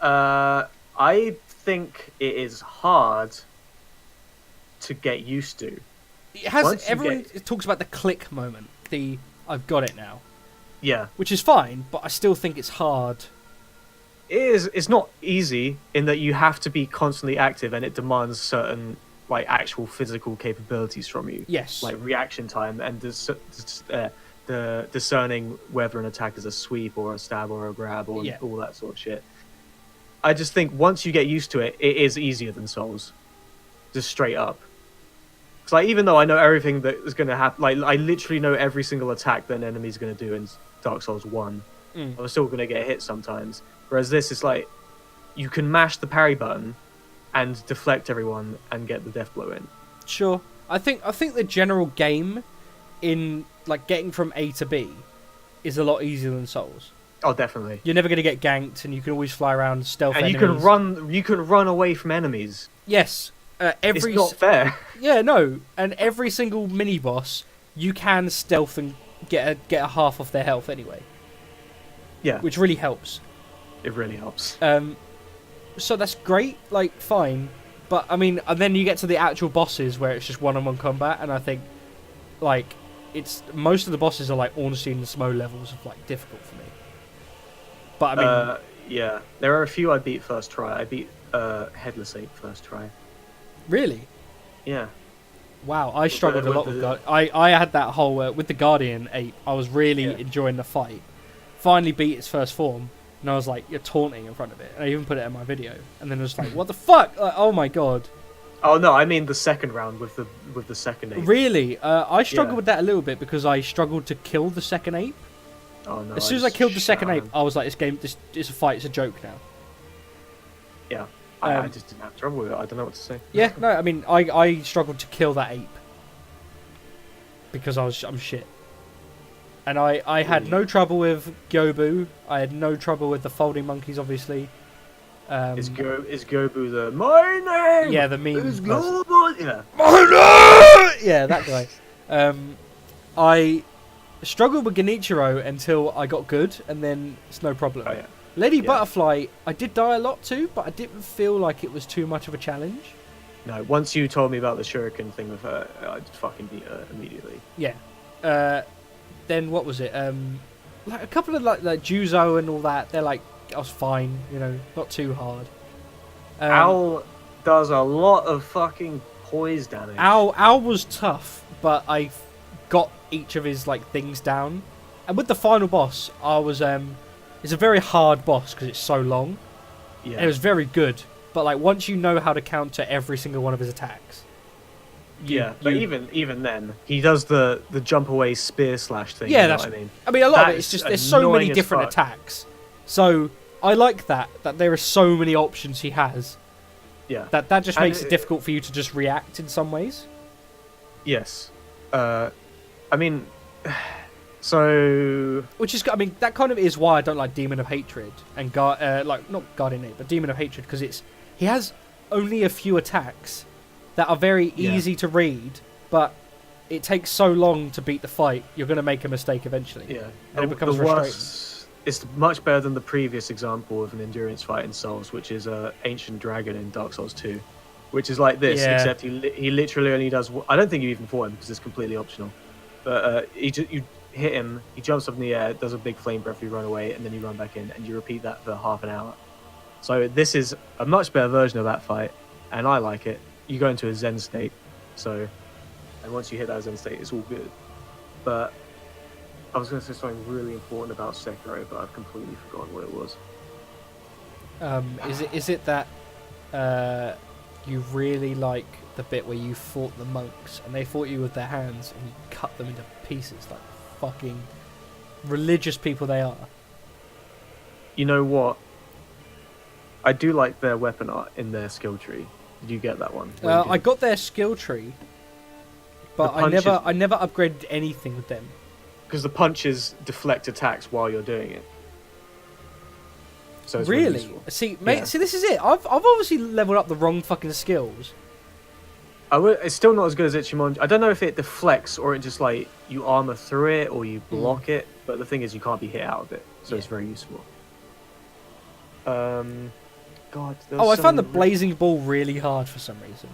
I think it is hard to get used to. It has everyone talks about the click moment. I've got it now. Yeah. Which is fine, but I still think it's hard. It's not easy in that you have to be constantly active and it demands certain like actual physical capabilities from you. Yes. Like reaction time and the discerning whether an attack is a sweep or a stab or a grab or all that sort of shit. I just think once you get used to it, it is easier than Souls. Just straight up. Because like, even though I know everything that is going to happen, like I literally know every single attack that an enemy's going to do in Dark Souls 1, I'm still going to get hit sometimes. Whereas this is like, you can mash the parry button and deflect everyone and get the death blow in. Sure. I think the general game in like getting from A to B is a lot easier than Souls. Oh, definitely. You're never going to get ganked, and you can always fly around stealth. And enemies. you can run away from enemies. Yes. It's not fair. Yeah, no. And every single mini boss, you can stealth and get a half off their health anyway. Yeah. Which really helps. It really helps. So that's great, like, fine. But, I mean, and then you get to the actual bosses where it's just one-on-one combat, and I think, like, most of the bosses are, like, Ornstein and Smo levels of, like, difficult for me. But, I mean... yeah. There are a few I beat first try. I beat Headless Ape first try. Really? Yeah. Wow, I struggled a lot with I had that whole... with the Guardian Ape, I was really enjoying the fight. Finally beat its first form. And I was like, you're taunting in front of it. And I even put it in my video. And then it was like, what the fuck? Like, oh my god. Oh no, I mean the second round with the second ape. Really? I struggled with that a little bit because I struggled to kill the second ape. Oh no. As soon as I killed the second ape, I was like, this is a fight, it's a joke now. Yeah. I just didn't have trouble with it. I don't know what to say. Yeah, no, I mean, I struggled to kill that ape. Because I'm shit. And I had no trouble with Gobu. I had no trouble with the folding monkeys, obviously. Is Gobu the my name? Yeah, the meme. Is global? Yeah. My name! Yeah, that guy. I struggled with Genichiro until I got good, and then it's no problem. Oh, yeah. Lady Butterfly, I did die a lot too, but I didn't feel like it was too much of a challenge. No, once you told me about the shuriken thing with her, I just fucking beat her immediately. Yeah. Then what was it? Like a couple of like Juzo and all that. They're like, I was fine, not too hard. Owl does a lot of fucking poise damage. Owl was tough, but I got each of his like things down. And with the final boss, I was It's a very hard boss because it's so long. Yeah. And it was very good, but like once you know how to counter every single one of his attacks. But even then, he does the jump away spear slash thing. Yeah, you know that's. what I mean, I mean, a lot of That it is is just there's so many annoying as different fuck. attacks. So I like that there are so many options he has. Yeah. That just And makes it difficult for you to just react in some ways. Yes. I mean, so Which is, I mean, that kind of is why I don't like Demon of Hatred and like not Guardian 8, but Demon of Hatred, because he has only a few attacks that are very easy to read, but it takes so long to beat the fight. You're going to make a mistake eventually. yeah, and it becomes the frustrating. worst. It's much better than the previous example of an endurance fight in Souls, which is Ancient Dragon in Dark Souls 2, which is like this, Yeah. except he literally only does. I don't think you even fought him because it's completely optional. But you hit him, he jumps up in the air, does a big flame breath, you run away, and then you run back in, and you repeat that for half an hour. So this is a much better version of that fight, and I like it. You go into a Zen state, and once you hit that Zen state, it's all good. But I was going to say something really important about Sekiro, but I've completely forgotten what it was. Is it that you really like the bit where you fought the monks and they fought you with their hands and you cut them into pieces like fucking religious people they are? You know what? I do like their weapon art in their skill tree. Did you get that one? I got their skill tree, but The punches- I never upgraded anything with them. Because the punches deflect attacks while you're doing it. So it's really Really? useful. See, mate. Yeah. See, this is it. I've obviously leveled up the wrong fucking skills. It's still not as good as Ichimonji. I don't know if it deflects or it just like you armor through it or you block it. But the thing is, you can't be hit out of it, so it's very useful. God. I found the blazing ball really hard for some reason.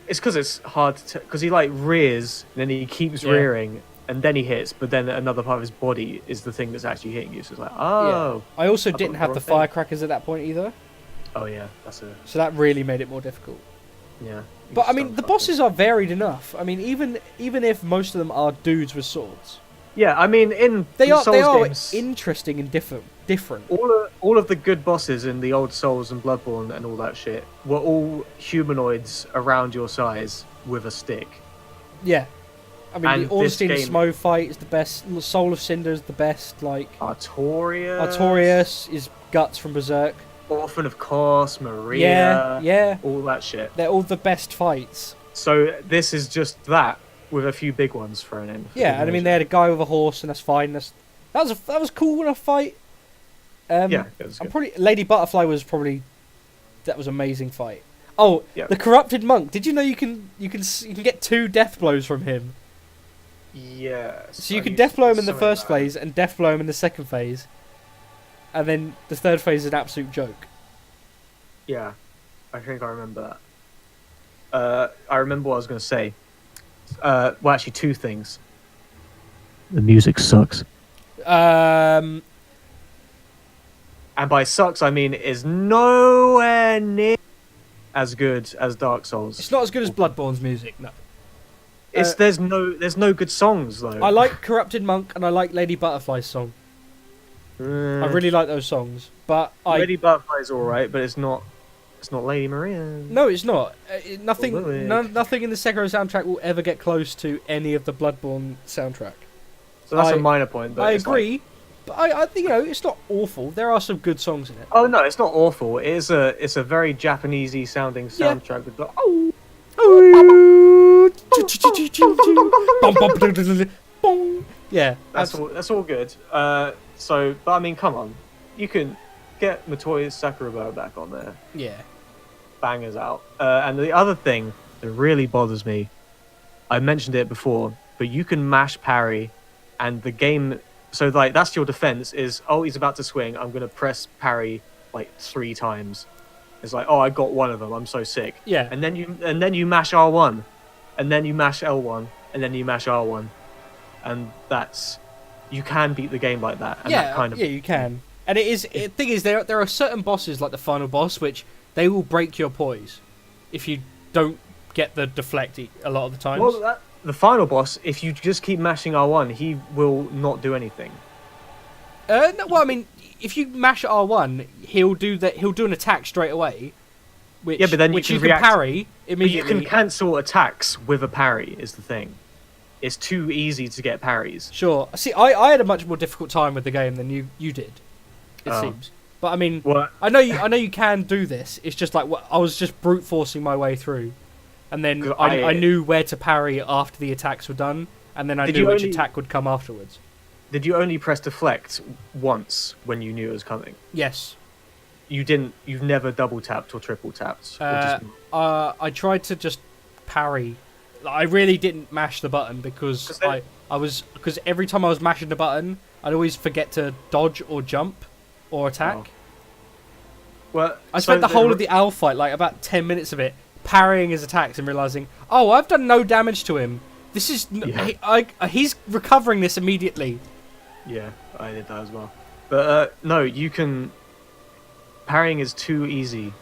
It's because it's hard to because he like rears and then he keeps Yeah. rearing and then he hits, but then another part of his body is the thing that's actually hitting you. So it's like, oh, I also I didn't thought have the the wrong thing. firecrackers at that point either, oh yeah, that's a so that really made it more difficult. yeah. But I mean, the bosses are varied enough. I mean, even if most of them are dudes with swords, Yeah, I mean, in they are Souls games, interesting and different. all of the good bosses in the old Souls and Bloodborne and all that shit were all humanoids around your size with a stick. Yeah, I mean, And the this Ornstein game- Smo fight is the best. Soul of Cinder is the best. Like Artorias, is Guts from Berserk. Orphan of course, Maria, Yeah, all that shit. they're all the best fights. So this is just that with a few big ones thrown in. for Yeah, good and I mean, measure. they had a guy with a horse, and that's fine. That was cool in a fight. Yeah, it was I'm good. probably Lady Butterfly was probably that was an amazing fight. Oh, Yeah. the corrupted monk. Did you know you can get 2 death blows from him? Yes. So you I can used death to blow do him in the something first like that. phase and death blow him in the second phase, and then the third phase is an absolute joke. Yeah, I think I remember that. I remember what I was going to say. Well, actually, 2 things. The music sucks. Um, And by sucks, I mean it is nowhere near as good as Dark Souls. it's not as good as Bloodborne's music. No, There's no good songs though. I like Corrupted Monk and I like Lady Butterfly's song. I really like those songs, but Lady Butterfly's all right, but it's not Lady Maria. No, it's not. Nothing. Lily. Nothing in the Sekiro soundtrack will ever get close to any of the Bloodborne soundtrack. So that's I- a minor point. But I it's agree, like- but I think it's not awful. There are some good songs in it. oh no, it's not awful. It's a very Japanesey sounding Yeah. soundtrack with the Yeah, that's all good. So, but I mean, come on, you can get Matoi's Sakuraba back on there. yeah. Bangers out. And the other thing that really bothers me, I mentioned it before, but you can mash parry, and the game. So like that's your defense is he's about to swing. I'm gonna press parry like 3 times. It's like I got one of them. I'm so sick. Yeah. And then you mash R1, and then you mash L1, and then you mash R1, and you can beat the game like that. And that kind of yeah, you can. And the thing is, there are certain bosses like the final boss which they will break your poise if you don't get the deflect a lot of the times. Well, the final boss, if you just keep mashing R1, he will not do anything. No, well, I mean, if you mash R1, he'll do that. He'll do an attack straight away. Which, Yeah, but then which you you can can react- parry But immediately. you can cancel attacks with a parry. Is the thing. It's too easy to get parries. Sure. See, I had a much more difficult time with the game than you did. It Oh. seems. But I mean, Well, I know you can do this. It's just like I was just brute forcing my way through, and then 'Cause I knew where to parry after the attacks were done, and then I Did knew you which only- attack would come afterwards. did you only press deflect once when you knew it was coming? Yes. You didn't. You've never double tapped or triple tapped. Or just, I tried to just parry. I really didn't mash the button because because every time I was mashing the button, I'd always forget to dodge or jump or attack. Oh. well, I spent the whole of the owl fight, like about 10 minutes of it, parrying his attacks and realizing, oh, I've done no damage to him. This is he's recovering this immediately. Yeah, I did that as well. But no, you can. Parrying is too easy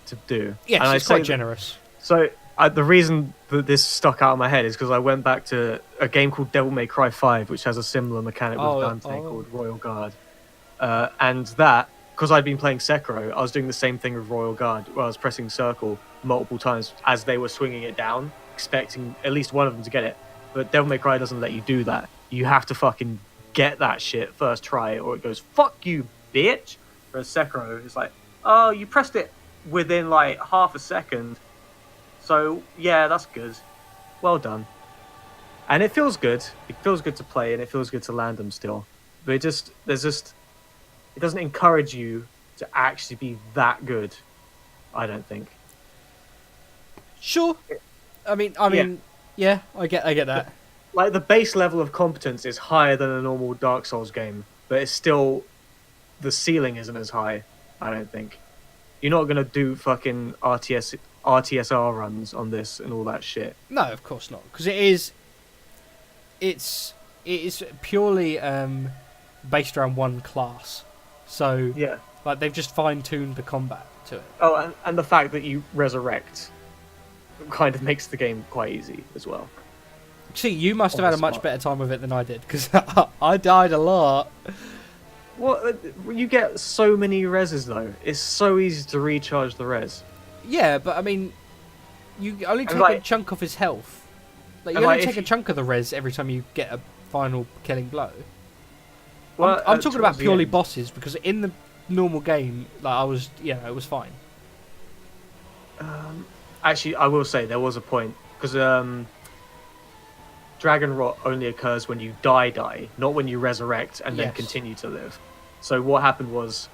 to do. Yes, And I it's say quite that- generous. So the reason that this stuck out of my head is because I went back to a game called Devil May Cry 5, which has a similar mechanic with Dante called Royal Guard. And that, because I'd been playing Sekiro, I was doing the same thing with Royal Guard, where I was pressing circle multiple times as they were swinging it down, expecting at least one of them to get it. But Devil May Cry doesn't let you do that. You have to fucking get that shit first try, or it goes, fuck you, bitch! Whereas Sekiro, it's like, oh, you pressed it within like half a second. So, yeah, that's good. Well done. And it feels good. It feels good to play, and it feels good to land them still. But it doesn't encourage you to actually be that good, I don't think. Sure. I mean, yeah, I get that. Like, the base level of competence is higher than a normal Dark Souls game, but it's still... the ceiling isn't as high, I don't think. You're not going to do fucking RTSR runs on this and all that shit. No, of course not, because it is purely based around one class. So Yeah. like they've just fine-tuned the combat to it. Oh, and the fact that you resurrect kind of makes the game quite easy as well. See, you must have On had the a much spot. better time with it than I did, because I died a lot. Well, you get so many reses though. It's so easy to recharge the res. Yeah, but I mean, you only take a like- chunk of his health. Like you and, only like, take if a chunk of the res every time you get a final killing blow. Well, I'm talking about towards the purely end- bosses, because in the normal game, like it was fine. Actually, I will say there was a point because dragon rot only occurs when you die, not when you resurrect and then Yes. continue to live. So what happened was,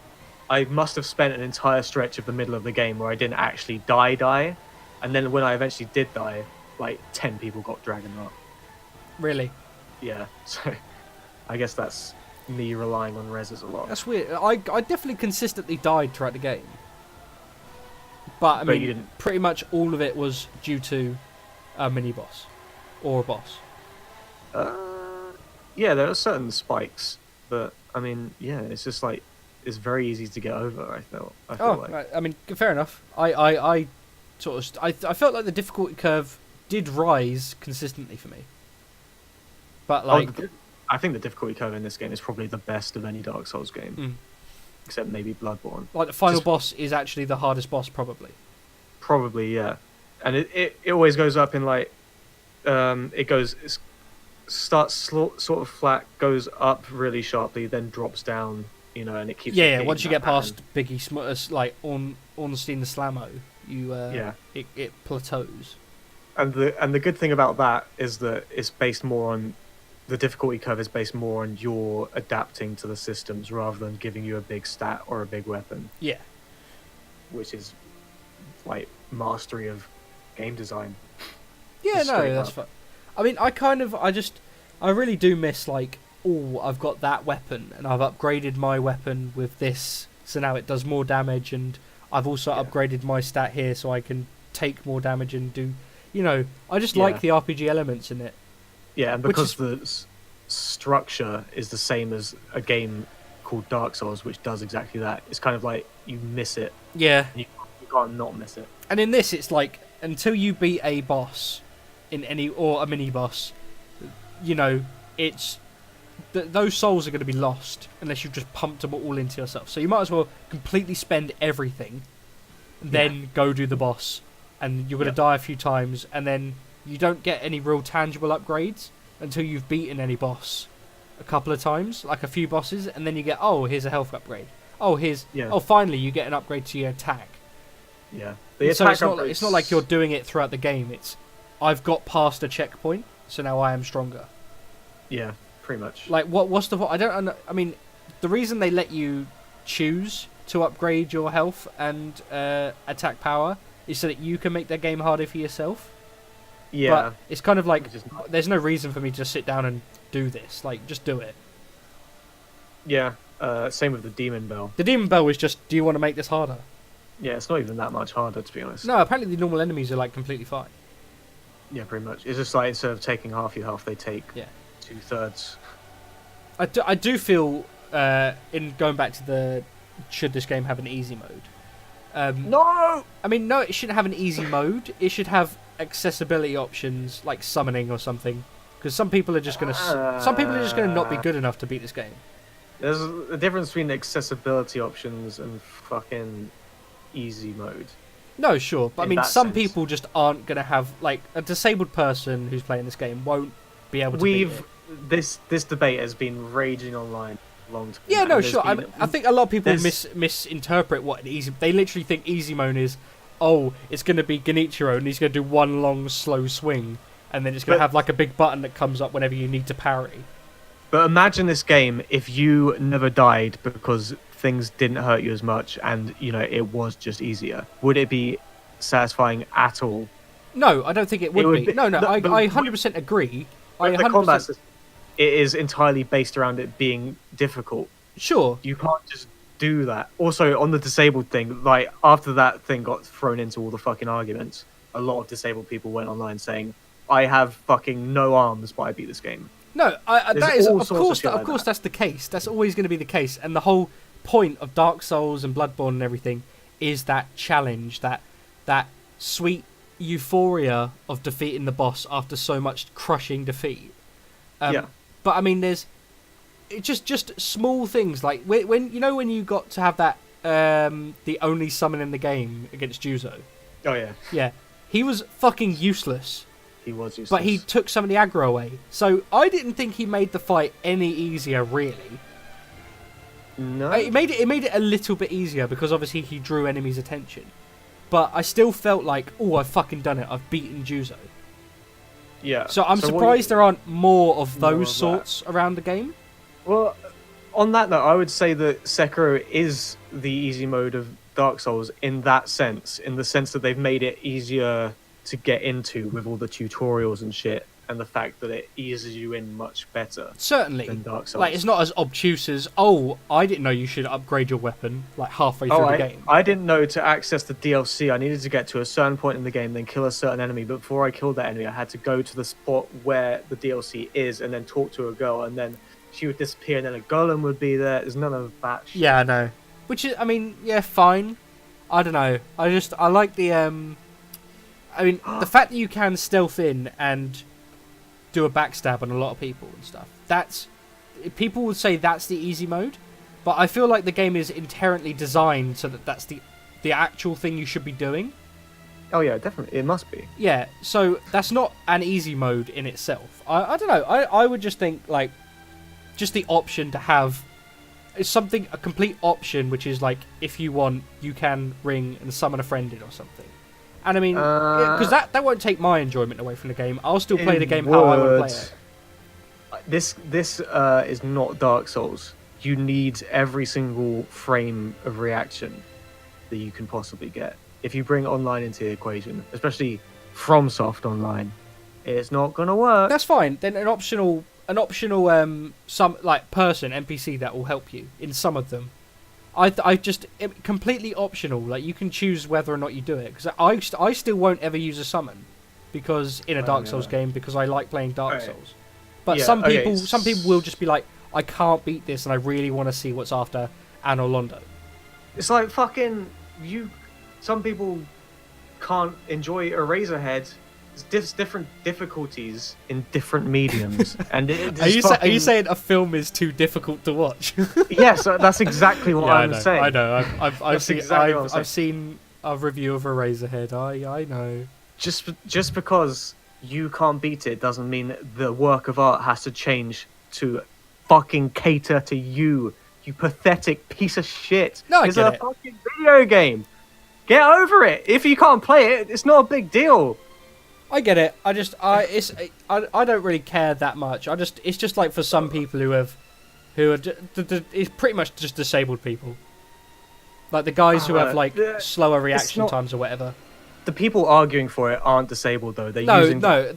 I must have spent an entire stretch of the middle of the game where I didn't actually die, and then when I eventually did die, like 10 people got dragon rot. Really, Yeah, so I guess that's me relying on reses a lot. that's weird. I definitely consistently died throughout the game, but I But mean, you didn't. pretty much all of it was due to a mini boss or a boss. Yeah, there are certain spikes, but I mean, yeah, it's just like it's very easy to get over. I feel like. Right, I mean, fair enough. I felt like the difficulty curve did rise consistently for me, but like, I think the difficulty curve in this game is probably the best of any Dark Souls game, except maybe Bloodborne. like the final just- boss is actually the hardest boss probably. Probably, yeah, and it always goes up in like, it starts sort of flat, goes up really sharply, then drops down, and it keeps. Yeah, repeating once you that get past pattern. Biggie like Ornstein the Slammo, you Yeah. it plateaus. And the good thing about that is that it's based more on the difficulty curve is based more on your adapting to the systems rather than giving you a big stat or a big weapon, Yeah, which is like mastery of game design. yeah, Just no, straight that's up. fine. I mean, I really do miss like, oh, I've got that weapon and I've upgraded my weapon with this, so now it does more damage, and I've also Yeah. upgraded my stat here so I can take more damage and do, I just Yeah. like the RPG elements in it. Yeah, and Which because the structure is the same as a game called Dark Souls, which does exactly that. It's kind of like you miss it, Yeah, you can't not miss it. and in this, it's like until you beat a boss or a mini boss, it's those souls are going to be lost unless you've just pumped them all into yourself. So you might as well completely spend everything, and then go do the boss, and you're going to die a few times, and then you don't get any real tangible upgrades until you've beaten any boss a couple of times, like a few bosses, and then you get, oh, here's a health upgrade. Oh, finally you get an upgrade to your attack. Yeah. So it's not like you're doing it throughout the game. It's, I've got past a checkpoint, so now I am stronger. Yeah, pretty much. Like, what's the... I mean, the reason they let you choose to upgrade your health and attack power is so that you can make the game harder for yourself. Yeah. But it's kind of like, there's no reason for me to just sit down and do this. Like, just do it. Yeah. Same with the Demon Bell. The Demon Bell was just, do you want to make this harder? Yeah, it's not even that much harder, to be honest. No, apparently the normal enemies are, like, completely fine. Yeah, pretty much. It's just like, instead of taking half your health, they take 2/3. I do feel, in going back to the, should this game have an easy mode? No! I mean, no, it shouldn't have an easy mode. It should have accessibility options, like summoning or something. Because some people are just going to not be good enough to beat this game. There's a difference between accessibility options and fucking easy mode. No, sure, but I mean, some sense. people just aren't going to have, like, a disabled person who's playing this game won't be able to beat it. This debate has been raging online a long time. Yeah, no, sure. I think a lot of people misinterpret what an easy... They literally think easy mode is, oh, it's going to be Genichiro and he's going to do one long, slow swing, and then it's going to have, like, a big button that comes up whenever you need to parry. But imagine this game if you never died because things didn't hurt you as much and, you know, it was just easier. Would it be satisfying at all? No, I don't think it would be. No, I 100% agree. The combat system, it is entirely based around it being difficult. Sure. You can't just do that. Also, on the disabled thing, like, after that thing got thrown into all the fucking arguments, a lot of disabled people went online saying, I have fucking no arms, but I beat this game. No, that is, of course that's the case. That's always going to be the case. And the whole point of Dark Souls and Bloodborne and everything is that challenge, that sweet euphoria of defeating the boss after so much crushing defeat. But I mean, there's just small things like when you got to have that the only summon in the game against Juzo. Oh yeah. Yeah, he was fucking useless. He was useless. But he took some of the aggro away. So I didn't think he made the fight any easier, really. No. It made it a little bit easier because obviously he drew enemies' attention. But I still felt like, oh, I've fucking done it. I've beaten Juzo. Yeah. So I'm surprised there aren't more of those sorts around the game. Well, on that note, I would say that Sekiro is the easy mode of Dark Souls in that sense, in the sense that they've made it easier to get into with all the tutorials and shit, and the fact that it eases you in much better. Certainly. Than Dark Souls. Like, it's not as obtuse as, oh, I didn't know you should upgrade your weapon, like, halfway through the game. I didn't know to access the DLC, I needed to get to a certain point in the game, then kill a certain enemy. But before I killed that enemy, I had to go to the spot where the DLC is, and then talk to a girl, and then she would disappear, and then a golem would be there. There's none of that shit. Yeah, I know. Which is, I mean, yeah, fine. I don't know. I like the, I mean, the fact that you can stealth in and do a backstab on a lot of people and stuff, that's... People would say that's the easy mode, but I feel like the game is inherently designed so that that's the actual thing you should be doing. Oh yeah, definitely. It must be. Yeah, so that's not an easy mode in itself. I don't know. I would just think, like, just the option to have... It's something, a complete option, which is like, if you want, you can ring and summon a friend in or something. And I mean, because that won't take my enjoyment away from the game. I'll still play the game how I want to play it. This is not Dark Souls. You need every single frame of reaction that you can possibly get. If you bring online into the equation, especially FromSoft online, it's not gonna work. That's fine. Then an optional some like person NPC that will help you in some of them. I just completely optional. Like, you can choose whether or not you do it, because I still won't ever use a summon because in a Dark Souls game, because I like playing Dark Souls. But yeah, some people will just be like, I can't beat this and I really want to see what's after Anor Londo. It's like fucking you. Some people can't enjoy Eraserhead There's different difficulties in different mediums, and Are you saying a film is too difficult to watch? Yes, that's exactly what I'm saying. I know. I've saying. seen a review of Eraserhead. I know. Just because you can't beat it doesn't mean the work of art has to change to fucking cater to you. You pathetic piece of shit. No, it's a fucking video game. Get over it. If you can't play it, it's not a big deal. I get it. I don't really care that much. It's just like for some people who are it's pretty much just disabled people. Like the guys who have like slower reaction times or whatever. The people arguing for it aren't disabled though.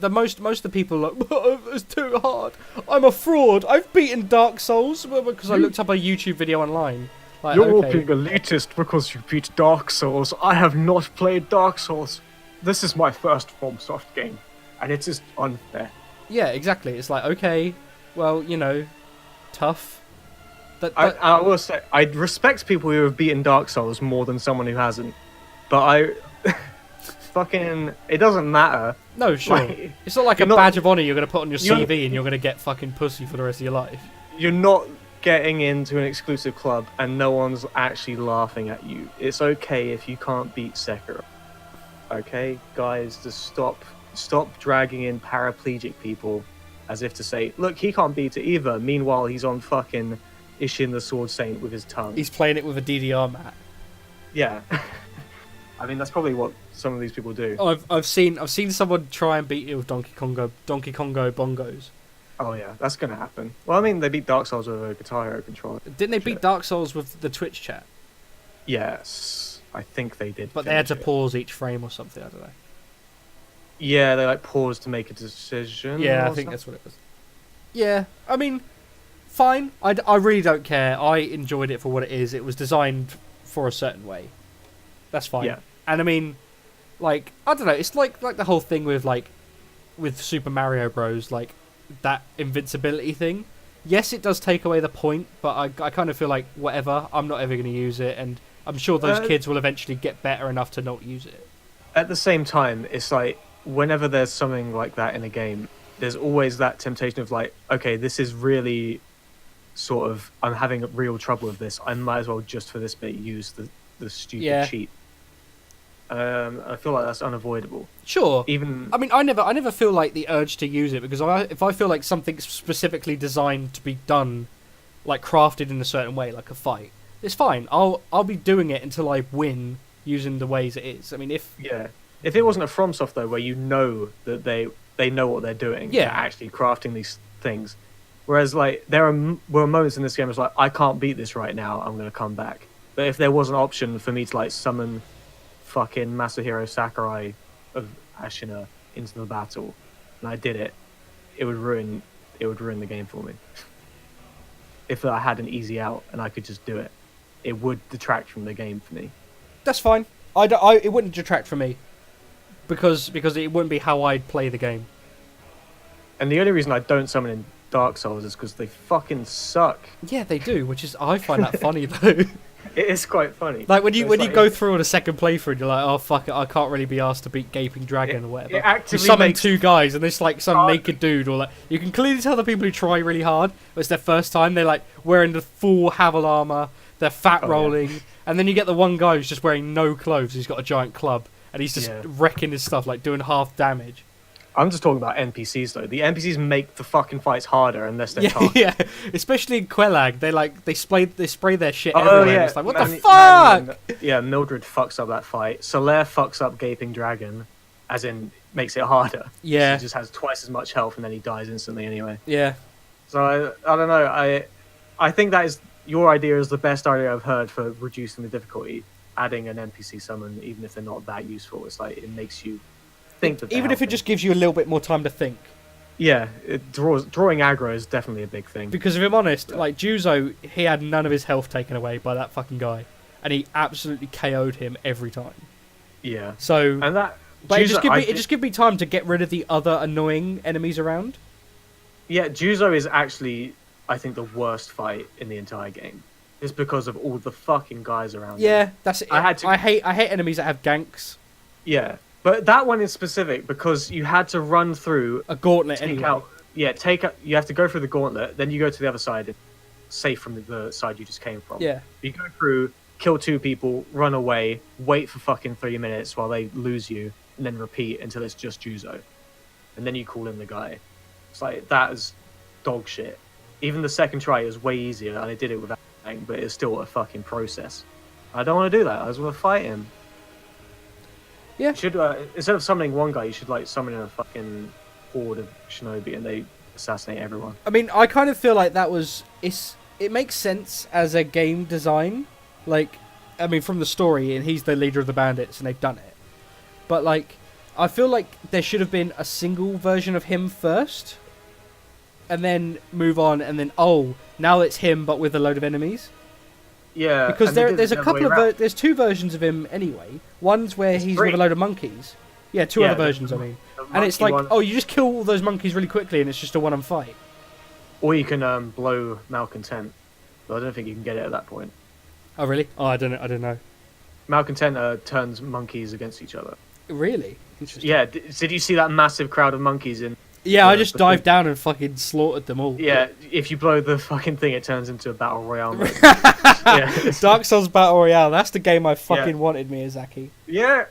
Most of the people are like, it's too hard. I'm a fraud. I've beaten Dark Souls because I looked up a YouTube video online. Like, You're all being elitist because you beat Dark Souls. I have not played Dark Souls. This is my first FromSoft game, and it is unfair. Yeah, exactly. It's like, okay, well, tough. I will say, I respect people who have beaten Dark Souls more than someone who hasn't. But it doesn't matter. No, sure. Like, it's not like a badge of honor you're going to put on your CV and you're going to get fucking pussy for the rest of your life. You're not getting into an exclusive club and no one's actually laughing at you. It's okay if you can't beat Sekiro. Okay, guys, just stop dragging in paraplegic people as if to say, look, he can't beat it either. Meanwhile, he's on fucking Ishin the Sword Saint with his tongue. He's playing it with a DDR mat. Yeah. I mean, that's probably what some of these people do. Oh, I've seen someone try and beat it with Donkey Kongo bongos. Oh yeah, that's gonna happen. Well, I mean, they beat Dark Souls with a Guitar Hero controller. Didn't they beat Dark Souls with the Twitch chat? Yes, I think they did. But they had to pause each frame or something. I don't know. Yeah, they paused to make a decision. Yeah, I think that's what it was. Yeah, I mean, fine. I really don't care. I enjoyed it for what it is. It was designed for a certain way. That's fine. Yeah. And I mean, like, I don't know. It's like the whole thing with Super Mario Bros. Like that invincibility thing. Yes, it does take away the point, but I kind of feel like whatever. I'm not ever going to use it, and I'm sure those kids will eventually get better enough to not use it. At the same time, it's like whenever there's something like that in a game, there's always that temptation of like, okay, this is really sort of, I'm having real trouble with this. I might as well just for this bit use the stupid cheat. I feel like that's unavoidable. Sure. I mean, I never feel like the urge to use it because if I feel like something's specifically designed to be done, like crafted in a certain way, like a fight, it's fine. I'll be doing it until I win using the ways it is. I mean, if it wasn't a FromSoft though, where you know that they know what they're doing, they're actually crafting these things. Whereas like were moments in this game, it's like I can't beat this right now. I'm gonna come back. But if there was an option for me to like summon fucking Masahiro Sakurai of Ashina into the battle, and I did it, it would ruin the game for me. If I had an easy out and I could just do it, it would detract from the game for me. That's fine. It wouldn't detract from me because it wouldn't be how I'd play the game. And the only reason I don't summon in Dark Souls is because they fucking suck. Yeah, they do, which is I find that funny though. It is quite funny. Like when you go through on a second playthrough and you're like, oh fuck it, I can't really be asked to beat Gaping Dragon or whatever. You summon two guys and there's like some naked dude or like you can clearly tell the people who try really hard, but it's their first time, they're like wearing the full Havel armor, they're fat rolling, and then you get the one guy who's just wearing no clothes, he's got a giant club and he's just wrecking his stuff, like doing half damage. I'm just talking about NPCs though. The NPCs make the fucking fights harder unless they're targeted. Yeah, especially in Quelag, they spray their shit everywhere. Yeah. It's like, what the fuck? Mildred fucks up that fight. Solaire fucks up Gaping Dragon, as in makes it harder. Yeah, he just has twice as much health and then he dies instantly anyway. Yeah. So I don't know. I think that is your idea is the best idea I've heard for reducing the difficulty. Adding an NPC summon, even if they're not that useful, it's like it makes you think that even if it just gives you a little bit more time to think. Yeah, drawing aggro is definitely a big thing. Because if I'm honest, like Juzo, he had none of his health taken away by that fucking guy, and he absolutely KO'd him every time. Yeah. So and that, but Juzo, it just give me time to get rid of the other annoying enemies around. Yeah, Juzo is actually, I think, the worst fight in the entire game. It's because of all the fucking guys around. Yeah, that's it. I hate enemies that have ganks. Yeah. But that one is specific because you had to run through A gauntlet take anyway. out. Yeah, you have to go through the gauntlet, then you go to the other side, safe from the side you just came from. Yeah. You go through, kill 2 people, run away, wait for fucking 3 minutes while they lose you, and then repeat until it's just Juzo. And then you call in the guy. It's like, that is dog shit. Even the second try is way easier, and I did it without anything, but it's still a fucking process. I don't want to do that. I just want to fight him. Yeah. You should, instead of summoning one guy, you should like summon a fucking horde of shinobi, and they assassinate everyone. I mean, I kind of feel like it makes sense as a game design. Like, I mean, from the story, and he's the leader of the bandits, and they've done it. But, like, I feel like there should have been a single version of him first, and then move on, and then, now it's him, but with a load of enemies. Yeah, Because there's a couple of... there's 2 versions of him anyway. One's where he's 3. with a load of monkeys. Yeah, 2 other versions, I mean. And it's like, you just kill all those monkeys really quickly, and it's just a one-on fight. Or you can blow Malcontent. But I don't think you can get it at that point. Oh, really? Oh, I don't know. Malcontent turns monkeys against each other. Really? Interesting. Yeah, did you see that massive crowd of monkeys in... Yeah, I just dived down and fucking slaughtered them all. Yeah, if you blow the fucking thing, it turns into a battle royale mode. Yeah. Dark Souls Battle Royale, that's the game I fucking wanted, Miyazaki. Yeah.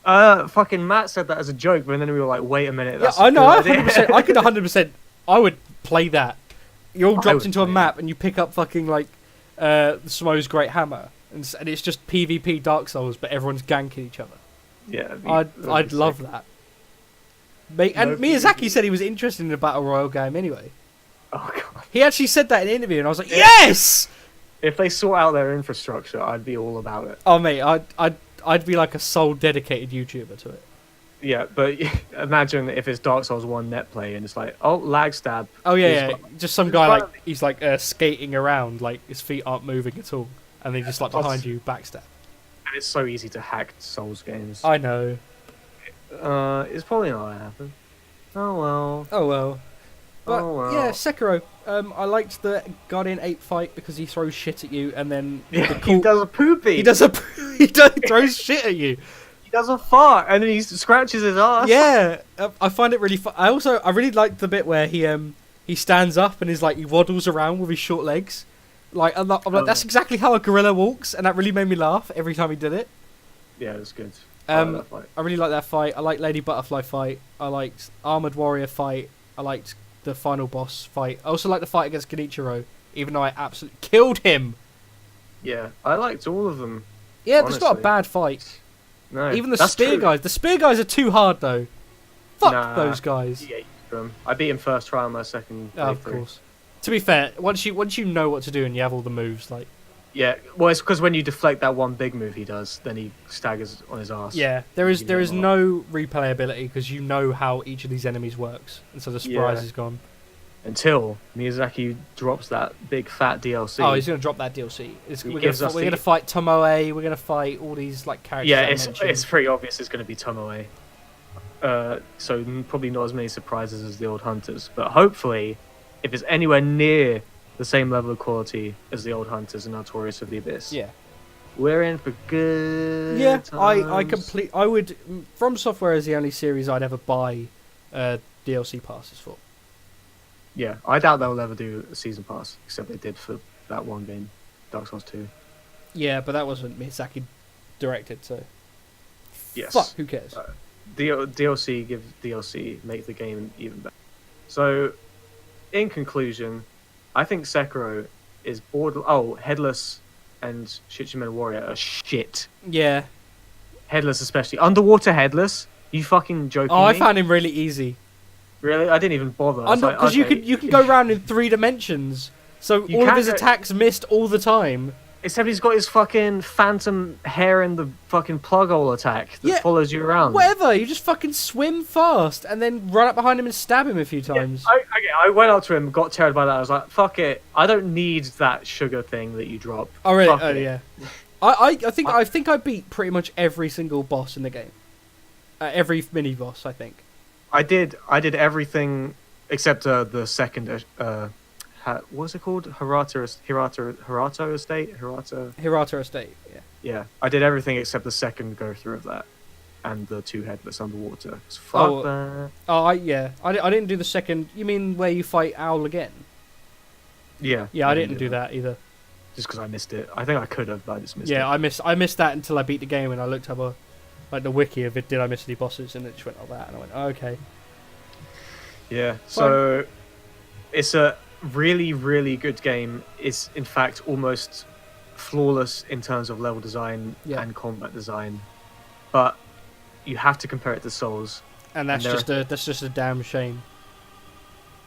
Fucking Matt said that as a joke, but then we were like, wait a minute. Yeah, That's I know, a good idea. 100%. I could 100%. I would play that. You're all dropped would into a play map and you pick up fucking, like, Smo's Great Hammer. And it's just PvP Dark Souls, but everyone's ganking each other. Yeah. I'd love that. And Miyazaki said he was interested in a Battle Royale game anyway. Oh, God. He actually said that in an interview, and I was like, yes! If they sort out their infrastructure, I'd be all about it. Oh, mate, I'd be like a sole dedicated YouTuber to it. Yeah, but imagine if it's Dark Souls 1 net play and it's like, lag stab. Oh, yeah. Just some guy, like, he's like skating around, like, his feet aren't moving at all. And they just, like, behind you, backstab. And it's so easy to hack Souls games. I know. It's probably not gonna happen. Oh, well. But, yeah, Sekiro. I liked the Guardian Ape fight because he throws shit at you and then... Yeah, he does a poopy. He throws shit at you. He does a fart and then he scratches his ass. Yeah, I find it really fun. I really liked the bit where he stands up and is like, he waddles around with his short legs. Like, I'm like, that's exactly how a gorilla walks, and that really made me laugh every time he did it. Yeah, it was good. I really like that fight. I like Lady Butterfly fight. I liked Armored Warrior fight. I liked the final boss fight. I also like the fight against Genichiro, even though I absolutely killed him. Yeah, I liked all of them. Yeah, honestly. That's not a bad fight. No, even the spear guys. The spear guys are too hard though. Fuck those guys. Yeah, I beat him first try on my second. Oh, of course. To be fair, once you know what to do and you have all the moves, like. Yeah, well, it's because when you deflect that one big move he does, then he staggers on his ass. Yeah, there is no replayability because you know how each of these enemies works, and so the surprise is gone. Until Miyazaki drops that big fat DLC. Oh, he's going to drop that DLC. We're going to fight Tomoe. We're going to fight all these like characters. Yeah, it's pretty obvious it's going to be Tomoe. So probably not as many surprises as the old hunters, but hopefully, if it's anywhere near the same level of quality as the old hunters and Notorious of the Abyss. Yeah. We're in for good times. I would From Software is the only series I'd ever buy DLC passes for. Yeah, I doubt they'll ever do a season pass, except they did for that one game, Dark Souls 2. Yeah, but that wasn't Miyazaki directed, so yes. Fuck, who cares? DLC, give DLC, make the game even better. So, in conclusion, I think Sekiro is Headless and Shichimen Warrior are shit. Yeah. Headless especially. Underwater Headless? You fucking joking me? I found him really easy. Really? I didn't even bother. Because you can go around in 3 dimensions, so all of his attacks missed all the time. Except he's got his fucking phantom hair in the fucking plug hole attack that follows you around. Whatever, you just fucking swim fast and then run up behind him and stab him a few times. Yeah, I went up to him, got terrified by that. I was like, fuck it. I don't need that sugar thing that you drop. Oh, really? Oh, yeah. I think I beat pretty much every single boss in the game. Every mini boss, I think. I did everything except the second... what's it called? Hirata Estate? Hirata Estate, yeah. Yeah, I did everything except the second go through of that. and the two headless underwater. Fuck Oh, that. Oh, I didn't do the second. You mean where you fight Owl again? Yeah. Yeah, I didn't do that either. Just because I missed it. I think I could have, but I just missed it. Yeah, I missed that until I beat the game and I looked up the wiki of it. Did I miss any bosses? And it just went like that, and I went, oh, okay. Yeah. So it's a really, really good game. It's in fact almost flawless in terms of level design and combat design, but you have to compare it to Souls. And that's just a damn shame.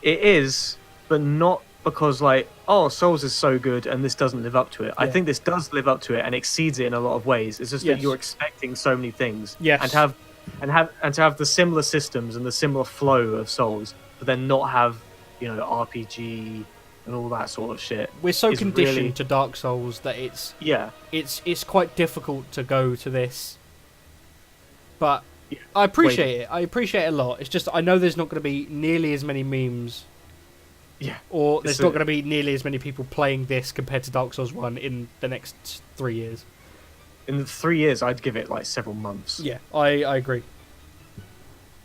It is, but not because like, oh, Souls is so good and this doesn't live up to it. I think this does live up to it and exceeds it in a lot of ways. It's just that you're expecting so many things. Yes. And to have the similar systems and the similar flow of Souls, but then not have, RPG and all that sort of shit. We're so conditioned to Dark Souls that it's quite difficult to go to this. But I appreciate it. I appreciate it a lot. It's just I know there's not going to be nearly as many memes. Yeah. Or there's not going to be nearly as many people playing this compared to Dark Souls 1 in the next 3 years. In the 3 years, I'd give it like several months. Yeah, I agree.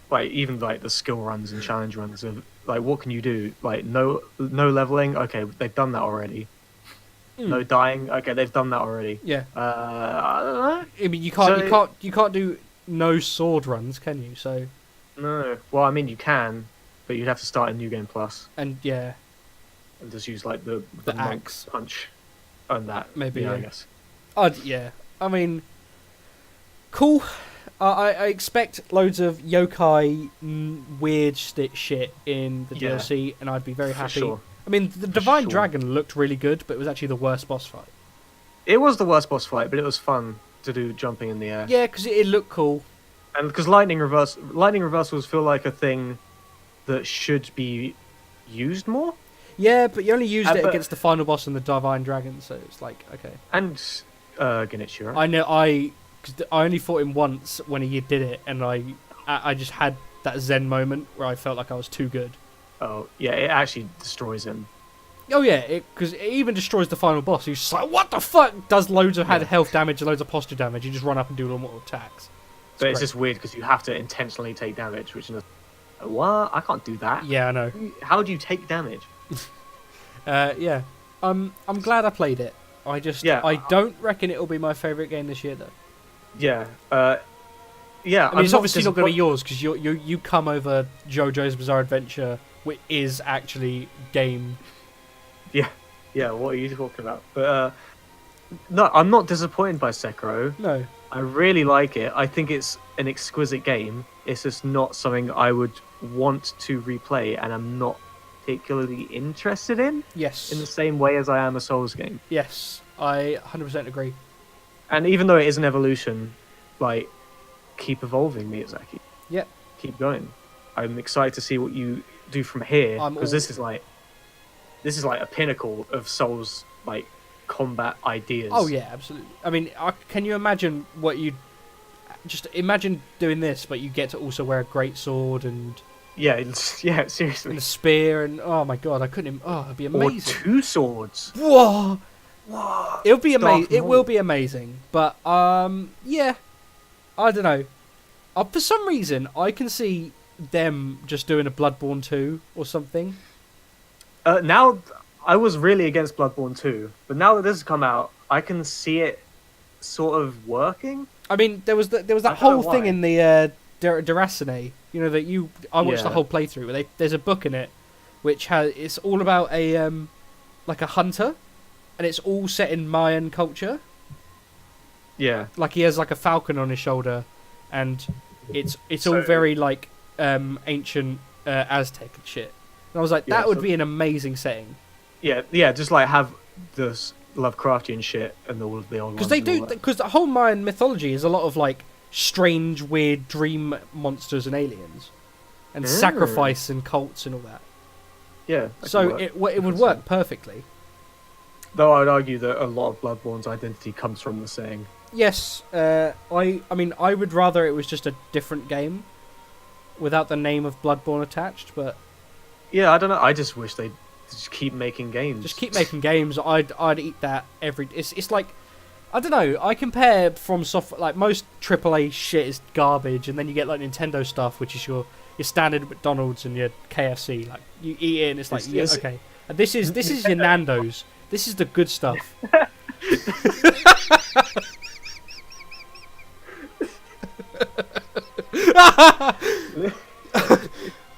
Like even like the skill runs and challenge runs of like what can you do? Like no leveling. Okay, they've done that already. No dying. Okay, they've done that already. Yeah. I don't know. I mean, you can't do no sword runs, can you? So. No. Well, I mean, you can, but you'd have to start a new game plus. And and just use like the axe punch, and that maybe. I guess. I mean, cool. I expect loads of yokai weird shit in the DLC, and I'd be very happy. Sure. I mean, the Divine Dragon looked really good, but it was actually the worst boss fight. It was the worst boss fight, but it was fun to do jumping in the air. Yeah, because it looked cool. And because lightning reversals feel like a thing that should be used more. Yeah, but you only used it against the final boss and the Divine Dragon, so it's like, okay. And Genichiro. I know, I only fought him once when he did it, and I just had that zen moment where I felt like I was too good. Oh, yeah, it actually destroys him. Oh, yeah, because it even destroys the final boss. He's just like, what the fuck? Does loads of health damage and loads of posture damage. You just run up and do normal attacks. But it's just weird because you have to intentionally take damage, which is what? I can't do that. Yeah, I know. How do you take damage? Yeah. I'm glad I played it. I don't reckon it'll be my favourite game this year, though. Yeah. I mean, it's obviously not going to be yours because you come over JoJo's Bizarre Adventure, which is actually game. Yeah. What are you talking about? But no, I'm not disappointed by Sekiro. No. I really like it. I think it's an exquisite game. It's just not something I would want to replay, and I'm not particularly interested in. Yes. In the same way as I am a Souls game. Yes, I 100% agree. And even though it is an evolution, like, keep evolving, Miyazaki. Yep. Keep going. I'm excited to see what you do from here, because this is like a pinnacle of Souls, like, combat ideas. Oh yeah, absolutely. I mean, can you imagine what you just imagine doing this, but you get to also wear a great sword and seriously, and a spear, and oh my god, I couldn't. Oh, it'd be amazing. Or 2 swords. Whoa. It'll be amazing. It will be amazing. But yeah, I don't know. For some reason, I can see them just doing a Bloodborne 2 or something. Now, I was really against Bloodborne 2, but now that this has come out, I can see it sort of working. I mean, there was that whole thing in the Deracine, that I watched the whole playthrough. Where there's a book in it, which it's all about a like a hunter, and it's all set in Mayan culture. Yeah, like he has like a falcon on his shoulder, and it's all very like ancient Aztec and shit. And I was like, that would be an amazing setting. Yeah, just like have this Lovecraftian shit and all of the old ones. Because the whole Mayan mythology is a lot of like strange, weird dream monsters and aliens, and sacrifice and cults and all that. Yeah. So it would work perfectly. Though I would argue that a lot of Bloodborne's identity comes from the saying. Yes, I mean I would rather it was just a different game, without the name of Bloodborne attached. But yeah, I don't know. I just wish they'd just keep making games. Just keep making games. I'd eat that every. It's like I don't know. I compare from software, like most AAA shit is garbage, and then you get like Nintendo stuff, which is your standard McDonald's and your KFC. Like you eat it, and it's like okay. And this is your Nando's. This is the good stuff.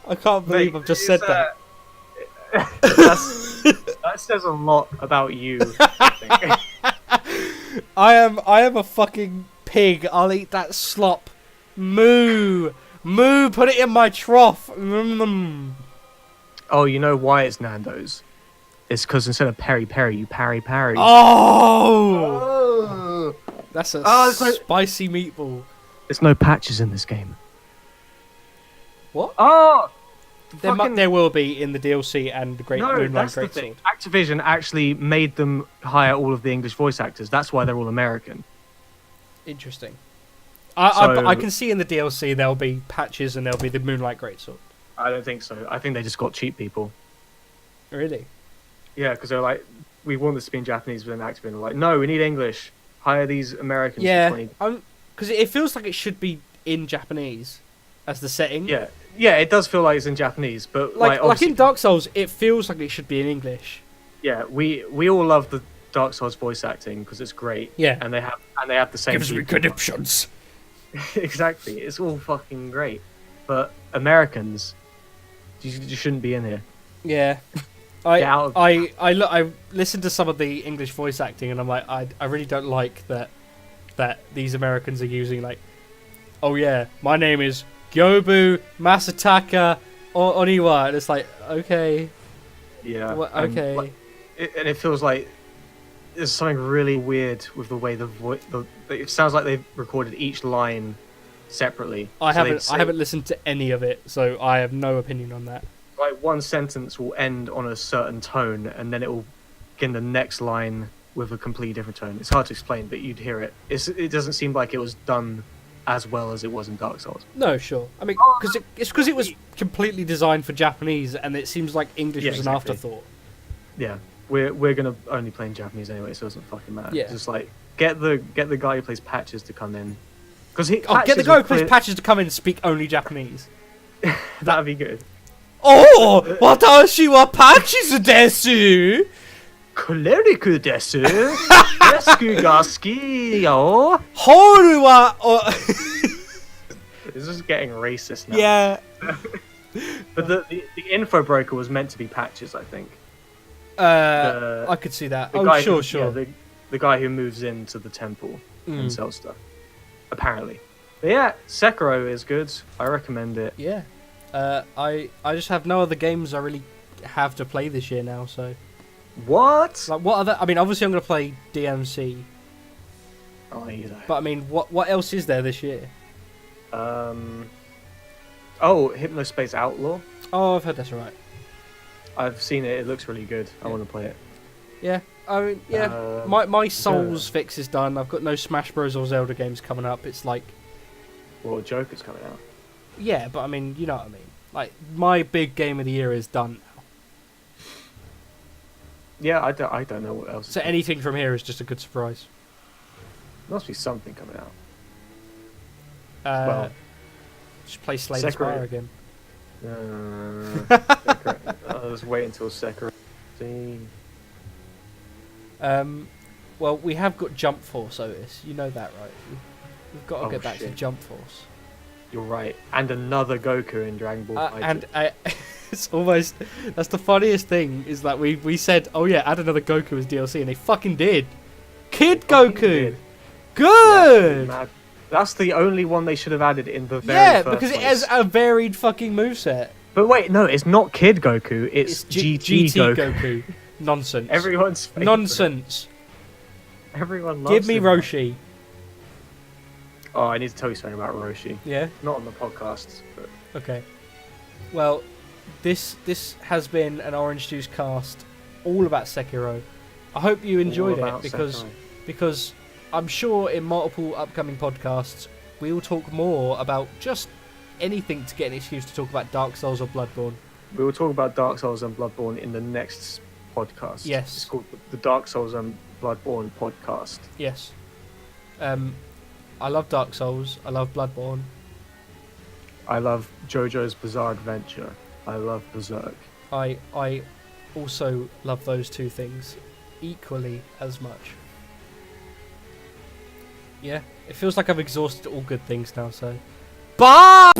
I can't believe I've just said that. That says a lot about you. I think. I am a fucking pig. I'll eat that slop. Moo, moo. Put it in my trough. Oh, you know why it's Nando's? It's because instead of peri peri, you parry parry. Oh, that's a spicy meatball. There's no patches in this game. What? Oh. There will be in the DLC and the Moonlight Greatsword. The thing. Activision actually made them hire all of the English voice actors. That's why they're all American. Interesting. I can see in the DLC there'll be patches and there'll be the Moonlight Greatsword. I don't think so. I think they just got cheap people. Really? Yeah, because they're like, we want this to be in Japanese, but then Activision were like, no, we need English. Hire these Americans. Yeah, because it feels like it should be in Japanese as the setting. Yeah, it does feel like it's in Japanese, but like in Dark Souls, it feels like it should be in English. Yeah, we all love the Dark Souls voice acting because it's great. Yeah, and they have the same. Gives me good options. Exactly, it's all fucking great, but Americans, you shouldn't be in here. Yeah, I listened to some of the English voice acting, and I'm like, I really don't like that these Americans are using like, oh yeah, my name is Gyobu Masataka Oniwa, and it's like, okay. Yeah. Okay. And it feels like there's something really weird with the way it sounds like they've recorded each line separately. I haven't listened to any of it, so I have no opinion on that. Like one sentence will end on a certain tone, and then it will begin the next line with a completely different tone. It's hard to explain, but you'd hear it. It doesn't seem like it was done as well as it was in Dark Souls. No, sure. I mean, because it was completely designed for Japanese, and it seems like English was an afterthought. Yeah, we're gonna only play in Japanese anyway, so it doesn't fucking matter. Yeah. Just like get the guy who plays Patches to come in, because get the guy who plays Patches to come in and speak only Japanese. That'd be good. Oh, watashi wa Patches desu. Cleric desu. Desu ga suki yo. Horu wa. This is getting racist now. Yeah. But the info broker was meant to be Patches, I think. I could see that. Sure. Yeah, the guy who moves into the temple and sells stuff. Apparently. But yeah, Sekiro is good. I recommend it. Yeah. I just have no other games I really have to play this year now, so. What? Like what other? I mean, obviously I'm gonna play DMC. Oh, either. But I mean, what else is there this year? Hypnospace Outlaw. Oh, I've heard that's alright. I've seen it. It looks really good. I want to play it. Yeah. I mean, yeah. My Souls fix is done. I've got no Smash Bros or Zelda games coming up. It's like. Well, Joker's coming out. Yeah, but I mean, you know what I mean. Like, my big game of the year is done now. Yeah, I don't know what else. So anything from here is just a good surprise. There must be something coming out. Just play Slay the Spire again. I'll just wait until Sekiro. Well, we have got Jump Force, Otis. You know that, right? We've got to get back to Jump Force. You're right. And another Goku in Dragon Ball Z. And it's almost... That's the funniest thing, is that we said, oh yeah, add another Goku as DLC, and they fucking did. Kid Goku! Did. Good! Yeah, that's the only one they should have added in the very first because place. It has a varied fucking moveset. But wait, no, it's not Kid Goku, it's GT Goku. Nonsense. Everyone's favorite. Nonsense. Everyone loves Give me him. Roshi. Oh, I need to tell you something about Roshi. Yeah? Not on the podcast, but... Okay. Well, this has been an Orange Juice cast all about Sekiro. I hope you enjoyed it because I'm sure in multiple upcoming podcasts we will talk more about just anything to get an excuse to talk about Dark Souls or Bloodborne. We will talk about Dark Souls and Bloodborne in the next podcast. Yes. It's called the Dark Souls and Bloodborne podcast. Yes. I love Dark Souls. I love Bloodborne. I love JoJo's Bizarre Adventure. I love Berserk. I also love those two things equally as much. Yeah, it feels like I've exhausted all good things now, so... Bye!